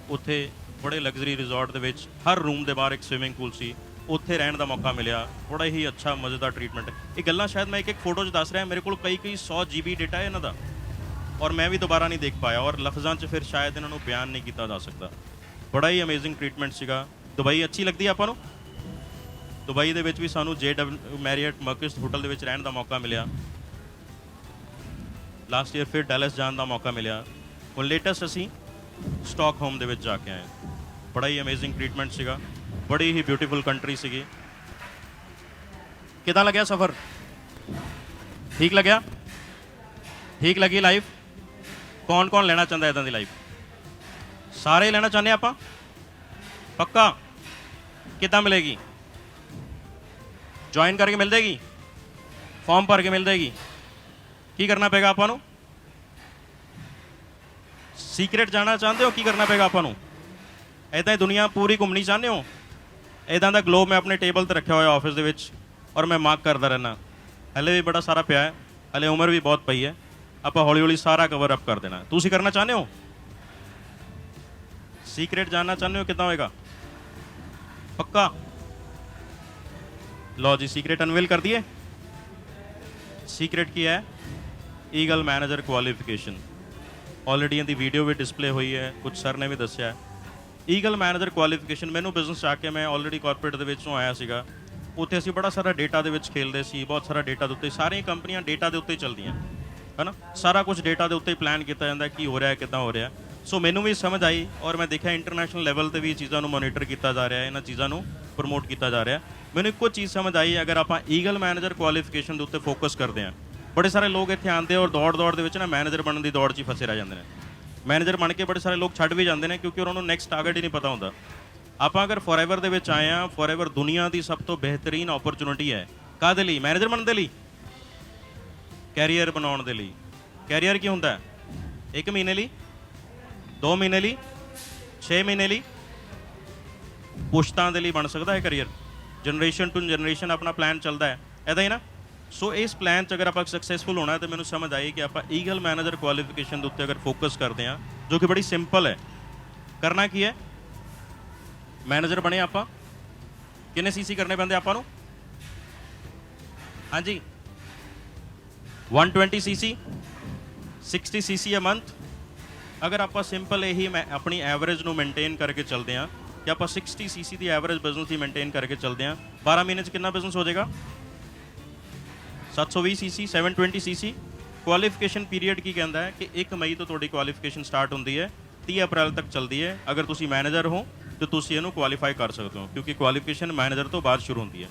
ਉੱਥੇ ਬੜੇ ਲਗਜ਼ਰੀ ਰਿਜ਼ੋਰਟ ਦੇ ਵਿੱਚ ਹਰ ਰੂਮ ਦੇ ਬਾਹਰ ਇੱਕ ਸਵਿਮਿੰਗ ਪੂਲ ਸੀ, ਉੱਥੇ ਰਹਿਣ ਦਾ ਮੌਕਾ ਮਿਲਿਆ। ਬੜਾ ਹੀ ਅੱਛਾ ਮਜ਼ੇਦਾਰ ਟ੍ਰੀਟਮੈਂਟ। ਇਹ ਗੱਲਾਂ ਸ਼ਾਇਦ ਮੈਂ ਇੱਕ ਫੋਟੋ 'ਚ ਦੱਸ ਰਿਹਾ, ਮੇਰੇ ਕੋਲ ਕਈ 100 GB ਡੇਟਾ ਹੈ ਇਹਨਾਂ ਦਾ, ਔਰ ਮੈਂ ਵੀ ਦੁਬਾਰਾ ਨਹੀਂ ਦੇਖ ਪਾਇਆ, ਔਰ ਲਫ਼ਜ਼ਾਂ 'ਚ ਫਿਰ ਸ਼ਾਇਦ ਇਹਨਾਂ ਨੂੰ ਬਿਆਨ ਨਹੀਂ ਕੀਤਾ ਜਾ ਸਕਦਾ। ਬੜਾ ਹੀ ਅਮੇਜ਼ਿੰਗ ਟ੍ਰੀਟਮੈਂਟ ਸੀਗਾ। ਦੁਬਈ ਅੱਛੀ ਲੱਗਦੀ ਹੈ ਆਪਾਂ ਨੂੰ। ਦੁਬਈ ਦੇ ਵਿੱਚ ਵੀ ਸਾਨੂੰ JW ਮੈਰੀਅਟ ਮਰਕਜ਼ ਹੋਟਲ ਦੇ ਵਿੱਚ ਰਹਿਣ ਦਾ ਮੌਕਾ ਮਿਲਿਆ। ਲਾਸਟ ਈਅਰ ਫਿਰ ਡੈਲਸ ਜਾਣ ਦਾ ਮੌਕਾ ਮਿਲਿਆ। ਹੁਣ ਲੇਟੈਸਟ ਅਸੀਂ ਸਟਾਕਹੋਮ ਦੇ ਵਿੱਚ ਜਾ ਕੇ ਆਏ। ਬੜਾ ਹੀ ਅਮੇਜ਼ਿੰਗ ਟ੍ਰੀਟਮੈਂਟ ਸੀਗਾ, ਬੜੀ ਹੀ ਬਿਊਟੀਫੁਲ ਕੰਟਰੀ ਸੀਗੀ। ਕਿੱਦਾਂ ਲੱਗਿਆ ਸਫ਼ਰ? ਠੀਕ ਲੱਗਿਆ? ਠੀਕ ਲੱਗੀ ਲਾਈਫ? ਕੌਣ ਕੌਣ ਲੈਣਾ ਚਾਹੁੰਦਾ ਇੱਦਾਂ ਦੀ ਲਾਈਫ? ਸਾਰੇ ਲੈਣਾ ਚਾਹੁੰਦੇ ਆਪਾਂ? ਪੱਕਾ? ਕਿੱਦਾਂ ਮਿਲੇਗੀ? ਜੁਆਇਨ ਕਰਕੇ ਮਿਲ ਜਾਏਗੀ? ਫਾਰਮ ਭਰ ਕੇ ਮਿਲ ਜਾਏਗੀ? ਕੀ ਕਰਨਾ ਪਏਗਾ ਆਪਾਂ ਨੂੰ? ਸੀਕ੍ਰੇਟ ਜਾਣਾ ਚਾਹੁੰਦੇ ਹੋ? ਕੀ ਕਰਨਾ ਪਏਗਾ ਆਪਾਂ ਨੂੰ? ਇੱਦਾਂ ਹੀ ਦੁਨੀਆ ਪੂਰੀ ਘੁੰਮਣੀ ਚਾਹੁੰਦੇ ਹੋ? ਇੱਦਾਂ ਦਾ ਗਲੋਬ ਮੈਂ ਆਪਣੇ ਟੇਬਲ 'ਤੇ ਰੱਖਿਆ ਹੋਇਆ ਆਫਿਸ ਦੇ ਵਿੱਚ, ਔਰ ਮੈਂ ਮਾਰਕ ਕਰਦਾ ਰਹਿਣਾ। ਹਲੇ ਵੀ ਬੜਾ ਸਾਰਾ ਪਿਆ ਹੈ, ਹਲੇ ਉਮਰ ਵੀ ਬਹੁਤ ਪਈ ਹੈ, ਆਪਾਂ ਹੌਲੀ ਹੌਲੀ ਸਾਰਾ ਕਵਰ ਅਪ ਕਰ ਦੇਣਾ। ਤੁਸੀਂ ਕਰਨਾ ਚਾਹੁੰਦੇ ਹੋ? ਸੀਕ੍ਰੇਟ ਜਾਣਨਾ ਚਾਹੁੰਦੇ ਹੋ? ਕਿੱਦਾਂ ਹੋਏਗਾ? ਪੱਕਾ? ਲਓ ਜੀ, ਸੀਕ੍ਰੇਟ ਅਨਵੀਲ ਕਰ ਦਈਏ। ਸੀਕ੍ਰੇਟ ਕੀ ਹੈ? Eagle manager qualification. ਆਲਰੇਡੀ ਇਹਦੀ ਵੀਡੀਓ ਵੀ ਡਿਸਪਲੇ ਹੋਈ ਹੈ, ਕੁਝ ਸਰ ਨੇ ਵੀ ਦੱਸਿਆ। ਈਗਲ ਮੈਨੇਜਰ ਕੁਆਲੀਫਿਕੇਸ਼ਨ, ਮੈਨੂੰ ਬਿਜ਼ਨਸ 'ਚ ਆ ਕੇ, ਮੈਂ ਆਲਰੇਡੀ ਕਾਰਪੋਰੇਟ ਦੇ ਵਿੱਚੋਂ ਆਇਆ ਸੀਗਾ, ਉੱਥੇ ਅਸੀਂ ਬੜਾ ਸਾਰਾ ਡੇਟਾ ਦੇ ਵਿੱਚ ਖੇਲਦੇ ਸੀ, ਬਹੁਤ ਸਾਰਾ ਡੇਟਾ ਦੇ ਉੱਤੇ, ਸਾਰੀਆਂ ਕੰਪਨੀਆਂ ਡੇਟਾ ਦੇ ਉੱਤੇ ਚੱਲਦੀਆਂ ਹੈ ਨਾ, ਸਾਰਾ ਕੁਝ ਡੇਟਾ ਦੇ ਉੱਤੇ ਪਲਾਨ ਕੀਤਾ ਜਾਂਦਾ ਕੀ ਹੋ ਰਿਹਾ, ਕਿੱਦਾਂ ਹੋ ਰਿਹਾ। ਸੋ ਮੈਨੂੰ ਵੀ ਸਮਝ ਆਈ, ਔਰ ਮੈਂ ਦੇਖਿਆ ਇੰਟਰਨੈਸ਼ਨਲ ਲੈਵਲ 'ਤੇ ਵੀ ਚੀਜ਼ਾਂ ਨੂੰ ਮੋਨੀਟਰ ਕੀਤਾ ਜਾ ਰਿਹਾ, ਇਹਨਾਂ ਚੀਜ਼ਾਂ ਨੂੰ ਪ੍ਰਮੋਟ ਕੀਤਾ ਜਾ ਰਿਹਾ। ਮੈਨੂੰ ਇੱਕੋ ਚੀਜ਼ ਸਮਝ ਆਈ, ਅਗਰ ਆਪਾਂ ਈਗਲ ਮੈਨੇਜਰ ਕੁਆਲੀਫਿਕੇਸ਼ਨ ਦੇ ਉੱਤੇ ਫੋਕਸ ਕਰਦੇ ਹਾਂ, ਬੜੇ ਸਾਰੇ ਲੋਕ ਇੱਥੇ ਆਉਂਦੇ ਔਰ ਦੌੜ ਦੇ ਵਿੱਚ ਨਾ ਮੈਨੇਜਰ ਬਣਨ ਦੀ ਦੌੜ 'ਚ ਹੀ ਫਸੇ ਰਹਿ ਜਾਂਦੇ ਨੇ। ਮੈਨੇਜਰ ਬਣ ਕੇ ਬੜੇ ਸਾਰੇ ਲੋਕ ਛੱਡ ਵੀ ਜਾਂਦੇ ਨੇ, ਕਿਉਂਕਿ ਉਹਨਾਂ ਨੂੰ ਨੈਕਸਟ ਟਾਰਗੇਟ ਹੀ ਨਹੀਂ ਪਤਾ ਹੁੰਦਾ। ਆਪਾਂ ਅਗਰ ਫੋਰਐਵਰ ਦੇ ਵਿੱਚ ਆਏ ਆ, ਫੋਰਐਵਰ ਦੁਨੀਆ ਦੀ ਸਭ ਤੋਂ ਬਿਹਤਰੀਨ ਓਪਰਚੁਨਿਟੀ ਹੈ। ਕਾਹਦੇ ਲਈ? ਮੈਨੇਜਰ ਬਣਨ ਦੇ ਲਈ, ਕੈਰੀਅਰ ਬਣਾਉਣ ਦੇ ਲਈ। ਕੈਰੀਅਰ ਕੀ ਹੁੰਦਾ ਹੈ? 1 ਮਹੀਨੇ ਲਈ, 2 ਮਹੀਨੇ ਲਈ, 6 ਮਹੀਨੇ ਲਈ, ਪੁਸ਼ਤਾਂ ਦੇ ਲਈ ਬਣ ਸਕਦਾ ਹੈ ਕੈਰੀਅਰ। ਜਨਰੇਸ਼ਨ ਟੂ ਜਨਰੇਸ਼ਨ ਆਪਣਾ ਪਲਾਨ ਚੱਲਦਾ ਹੈ, ਇੱਦਾਂ ਹੀ ਨਾ। ਸੋ ਇਸ ਪਲਾਨ 'ਚ ਅਗਰ ਆਪਾਂ ਸਕਸੈਸਫੁਲ ਹੋਣਾ ਤਾਂ ਮੈਨੂੰ ਸਮਝ ਆਈ ਕਿ ਆਪਾਂ ਈਗਲ ਮੈਨੇਜਰ ਕੁਆਲੀਫਿਕੇਸ਼ਨ ਦੇ ਉੱਤੇ ਅਗਰ ਫੋਕਸ ਕਰਦੇ ਹਾਂ, ਜੋ ਕਿ ਬੜੀ ਸਿੰਪਲ ਹੈ। ਕਰਨਾ ਕੀ ਹੈ? ਮੈਨੇਜਰ ਬਣੇ ਆਪਾਂ, ਕਿੰਨੇ ਸੀਸੀ ਕਰਨੇ ਪੈਂਦੇ ਆਪਾਂ ਨੂੰ? ਹਾਂਜੀ, 120 ਸੀਸੀ, 60 ਸੀਸੀ ਅ ਮੰਥ। ਅਗਰ ਆਪਾਂ ਸਿੰਪਲ ਇਹੀ ਆਪਣੀ ਐਵਰੇਜ ਨੂੰ ਮੇਨਟੇਨ ਕਰਕੇ ਚੱਲਦੇ ਹਾਂ ਕਿ ਆਪਾਂ 60 ਸੀਸੀ ਦੀ ਐਵਰੇਜ ਬਿਜ਼ਨਸ ਦੀ ਮੇਨਟੇਨ ਕਰਕੇ ਚੱਲਦੇ ਹਾਂ, 12 ਮਹੀਨੇ 'ਚ ਕਿੰਨਾ ਬਿਜ਼ਨਸ ਹੋ ਜਾਏਗਾ? 720 ਸੀਸੀ, 720 ਸੀਸੀ। ਕੁਆਲੀਫਿਕੇਸ਼ਨ ਪੀਰੀਅਡ ਕੀ ਕਹਿੰਦਾ ਹੈ ਕਿ 1 ਮਈ ਤੋਂ ਤੁਹਾਡੀ ਕੁਆਲੀਫਿਕੇਸ਼ਨ ਸਟਾਰਟ ਹੁੰਦੀ ਹੈ, 30 ਅਪ੍ਰੈਲ ਤੱਕ ਚੱਲਦੀ ਹੈ। ਅਗਰ ਤੁਸੀਂ ਮੈਨੇਜਰ ਹੋ ਤਾਂ ਤੁਸੀਂ ਇਹਨੂੰ ਕੁਆਲੀਫਾਈ ਕਰ ਸਕਦੇ ਹੋ, ਕਿਉਂਕਿ ਕੁਆਲੀਫਿਕੇਸ਼ਨ ਮੈਨੇਜਰ ਤੋਂ ਬਾਅਦ ਸ਼ੁਰੂ ਹੁੰਦੀ ਹੈ।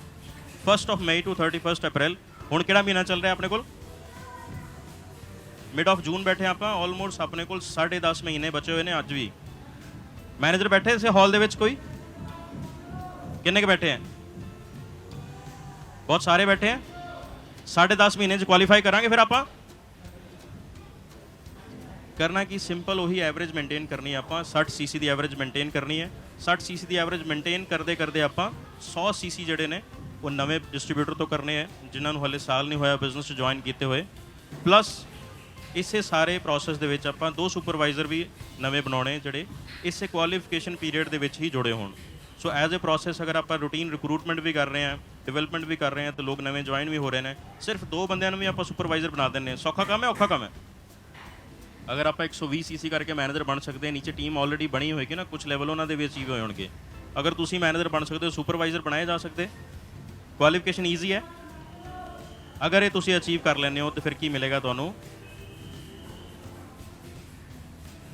1 ਮਈ ਟੂ 31 ਅਪ੍ਰੈਲ। ਹੁਣ ਕਿਹੜਾ ਮਹੀਨਾ ਚੱਲ ਰਿਹਾ ਆਪਣੇ ਕੋਲ? ਮਿਡ ਆਫ ਜੂਨ ਬੈਠੇ ਆਪਾਂ, ਆਲਮੋਸਟ ਆਪਣੇ ਕੋਲ 10.5 ਮਹੀਨੇ ਬਚੇ ਹੋਏ ਨੇ ਅੱਜ ਵੀ। ਮੈਨੇਜਰ ਬੈਠੇ ਇਸੇ ਹਾਲ ਦੇ ਵਿੱਚ? ਕੋਈ ਕਿੰਨੇ ਕੁ ਬੈਠੇ ਹੈ? ਬਹੁਤ ਸਾਰੇ ਬੈਠੇ ਹੈ। 10.5 ਮਹੀਨੇ 'ਚ ਕੁਆਲੀਫਾਈ ਕਰਾਂਗੇ ਫਿਰ ਆਪਾਂ। ਕਰਨਾ ਕੀ? ਸਿੰਪਲ ਉਹੀ ਐਵਰੇਜ ਮੇਨਟੇਨ ਕਰਨੀ ਹੈ ਆਪਾਂ। 60 ਸੀਸੀ ਦੀ ਐਵਰੇਜ ਮੇਨਟੇਨ ਕਰਨੀ ਹੈ। 60 ਸੀਸੀ ਦੀ ਐਵਰੇਜ ਮੇਨਟੇਨ ਕਰਦੇ ਕਰਦੇ ਆਪਾਂ 100 ਸੀਸੀ ਜਿਹੜੇ ਨੇ ਉਹ ਨਵੇਂ ਡਿਸਟਰੀਬਿਊਟਰ ਤੋਂ ਕਰਨੇ ਹੈ, ਜਿਨ੍ਹਾਂ ਨੂੰ ਹਲੇ ਸਾਲ ਨਹੀਂ ਹੋਇਆ ਬਿਜ਼ਨਸ 'ਚ ਜੁਆਇਨ ਕੀਤੇ ਹੋਏ। ਪਲੱਸ ਇਸੇ ਸਾਰੇ ਪ੍ਰੋਸੈਸ ਦੇ ਵਿੱਚ ਆਪਾਂ 2 ਸੁਪਰਵਾਈਜ਼ਰ ਵੀ ਨਵੇਂ ਬਣਾਉਣੇ, ਜਿਹੜੇ ਇਸੇ ਕੁਆਲੀਫਿਕੇਸ਼ਨ ਪੀਰੀਅਡ ਦੇ ਵਿੱਚ ਹੀ ਜੁੜੇ ਹੋਣ। ਸੋ ਐਜ਼ ਅ ਪ੍ਰੋਸੈਸ ਅਗਰ ਆਪਾਂ ਰੂਟੀਨ ਰਿਕਰੂਟਮੈਂਟ ਵੀ ਕਰ ਰਹੇ ਹਾਂ, ਡਿਵੈਲਪਮੈਂਟ ਵੀ ਕਰ ਰਹੇ ਹਾਂ, ਤਾਂ ਲੋਕ ਨਵੇਂ ਜੁਆਇਨ ਵੀ ਹੋ ਰਹੇ ਨੇ। ਸਿਰਫ 2 ਬੰਦਿਆਂ ਨੂੰ ਵੀ ਆਪਾਂ ਸੁਪਰਵਾਈਜ਼ਰ ਬਣਾ ਦਿੰਦੇ ਹਾਂ। ਸੌਖਾ ਕੰਮ ਹੈ, ਔਖਾ ਕੰਮ ਹੈ? ਅਗਰ ਆਪਾਂ 120 ਸੀਸੀ ਕਰਕੇ ਮੈਨੇਜਰ ਬਣ ਸਕਦੇ ਹਾਂ, ਨੀਚੇ ਟੀਮ ਆਲਰੇਡੀ ਬਣੀ ਹੋਏਗੀ ਨਾ, ਕੁਝ ਲੈਵਲ ਉਹਨਾਂ ਦੇ ਵਿੱਚ ਹੀ ਹੋਏ ਹੋਣਗੇ। ਅਗਰ ਤੁਸੀਂ ਮੈਨੇਜਰ ਬਣ ਸਕਦੇ ਹੋ, ਸੁਪਰਵਾਈਜ਼ਰ ਬਣਾਏ ਜਾ ਸਕਦੇ। ਕੁਆਲੀਫਿਕੇਸ਼ਨ ਈਜ਼ੀ ਹੈ। ਅਗਰ ਇਹ ਤੁਸੀਂ ਅਚੀਵ ਕਰ ਲੈਂਦੇ ਹੋ ਤਾਂ ਫਿਰ ਕੀ ਮਿਲੇਗਾ ਤੁਹਾਨੂੰ?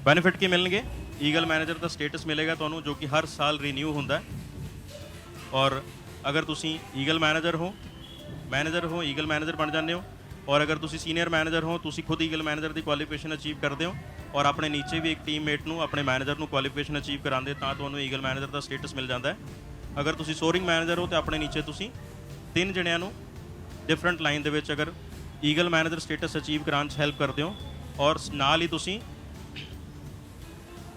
ਬੈਨੀਫਿਟ ਕੀ ਮਿਲਣਗੇ? ਈਗਲ ਮੈਨੇਜਰ ਦਾ ਸਟੇਟਸ ਮਿਲੇਗਾ ਤੁਹਾਨੂੰ, ਜੋ ਕਿ ਹਰ ਸਾਲ ਰੀਨਿਊ ਹੁੰਦਾ ਹੈ। ਔਰ ਅਗਰ ਤੁਸੀਂ ਈਗਲ ਮੈਨੇਜਰ ਹੋ, ਈਗਲ ਮੈਨੇਜਰ ਬਣ ਜਾਂਦੇ ਹੋ। ਔਰ ਅਗਰ ਤੁਸੀਂ ਸੀਨੀਅਰ ਮੈਨੇਜਰ ਹੋ, ਤੁਸੀਂ ਖੁਦ ਈਗਲ ਮੈਨੇਜਰ ਦੀ ਕੁਆਲੀਫਿਕੇਸ਼ਨ ਅਚੀਵ ਕਰਦੇ ਹੋ ਔਰ ਆਪਣੇ ਨੀਚੇ ਵੀ ਇੱਕ ਟੀਮਮੇਟ ਨੂੰ, ਆਪਣੇ ਮੈਨੇਜਰ ਨੂੰ ਕੁਆਲੀਫਿਕੇਸ਼ਨ ਅਚੀਵ ਕਰਾਉਂਦੇ, ਤਾਂ ਤੁਹਾਨੂੰ ਈਗਲ ਮੈਨੇਜਰ ਦਾ ਸਟੇਟਸ ਮਿਲ ਜਾਂਦਾ ਹੈ। ਅਗਰ ਤੁਸੀਂ ਸੋਰਿੰਗ ਮੈਨੇਜਰ ਹੋ ਤਾਂ ਆਪਣੇ ਨੀਚੇ ਤੁਸੀਂ 3 ਜਣਿਆਂ ਨੂੰ ਡਿਫਰੈਂਟ ਲਾਈਨ ਦੇ ਵਿੱਚ ਅਗਰ ਈਗਲ ਮੈਨੇਜਰ ਸਟੇਟਸ ਅਚੀਵ ਕਰਾਉਣ 'ਚ ਹੈਲਪ ਕਰਦੇ ਹੋ ਔਰ ਨਾਲ ਹੀ ਤੁਸੀਂ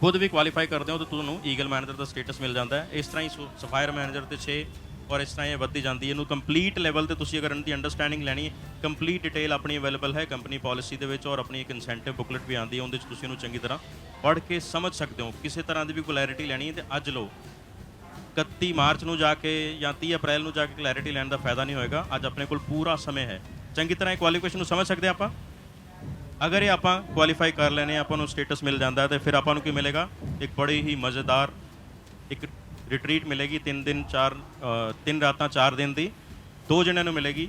ਖੁਦ ਵੀ ਕੁਆਲੀਫਾਈ ਕਰਦੇ ਹੋ ਤਾਂ ਤੁਹਾਨੂੰ ਈਗਲ ਮੈਨੇਜਰ ਦਾ ਸਟੇਟਸ ਮਿਲ ਜਾਂਦਾ ਹੈ। ਇਸ ਤਰ੍ਹਾਂ ਹੀ ਸਫਾਇਰ ਮੈਨੇਜਰ ਤੇ 6 ਔਰ ਇਸ ਤਰ੍ਹਾਂ ਇਹ ਵੱਧਦੀ ਜਾਂਦੀ ਹੈ। ਇਹਨੂੰ ਕੰਪਲੀਟ ਲੈਵਲ ਤੇ ਤੁਸੀਂ ਅਗਰ ਇਹਦੀ ਅੰਡਰਸਟੈਂਡਿੰਗ ਲੈਣੀ ਹੈ, ਕੰਪਲੀਟ ਡਿਟੇਲ ਆਪਣੀ ਅਵੇਲੇਬਲ ਹੈ ਕੰਪਨੀ ਪਾਲਿਸੀ ਦੇ ਵਿੱਚ, ਔਰ ਆਪਣੀ ਇੱਕ ਇਨਸੈਂਟਿਵ ਬੁਕਲੇਟ ਵੀ ਆਉਂਦੀ ਹੈ, ਉਹਦੇ 'ਚ ਤੁਸੀਂ ਇਹਨੂੰ ਚੰਗੀ ਤਰ੍ਹਾਂ ਪੜ੍ਹ ਕੇ ਸਮਝ ਸਕਦੇ ਹੋ। ਕਿਸੇ ਤਰ੍ਹਾਂ ਦੀ ਵੀ ਕਲੈਰਿਟੀ ਲੈਣੀ ਹੈ ਤੇ ਅੱਜ ਲਓ, 31 ਮਾਰਚ ਨੂੰ ਜਾ ਕੇ ਜਾਂ 30 ਅਪ੍ਰੈਲ ਨੂੰ ਜਾ ਕੇ ਕਲੈਰਿਟੀ ਲੈਣ ਦਾ ਫਾਇਦਾ ਨਹੀਂ ਹੋਏਗਾ। ਅੱਜ ਆਪਣੇ ਕੋਲ ਪੂਰਾ ਸਮੇਂ ਹੈ, ਚੰਗੀ ਤਰ੍ਹਾਂ ਇਹ ਕੁਆਲੀਫਿਕੇਸ਼ਨ ਨੂੰ ਸਮਝ ਸਕਦੇ ਆਪਾਂ। ਅਗਰ ਇਹ ਆਪਾਂ ਕੁਆਲੀਫਾਈ ਕਰ ਲੈਣੇ, ਆਪਾਂ ਨੂੰ ਸਟੇਟਸ ਮਿਲ ਜਾਂਦਾ ਹੈ, ਤੇ ਫਿਰ ਆਪਾਂ ਨੂੰ ਕੀ ਮਿਲੇਗਾ? ਇੱਕ ਬੜੀ ਹੀ ਮਜ਼ੇਦਾਰ ਇੱਕ ਰਿਟਰੀਟ ਮਿਲੇਗੀ, 3 ਰਾਤਾਂ 4 ਦਿਨ ਦੀ, 2 ਜਣਿਆਂ ਨੂੰ ਮਿਲੇਗੀ।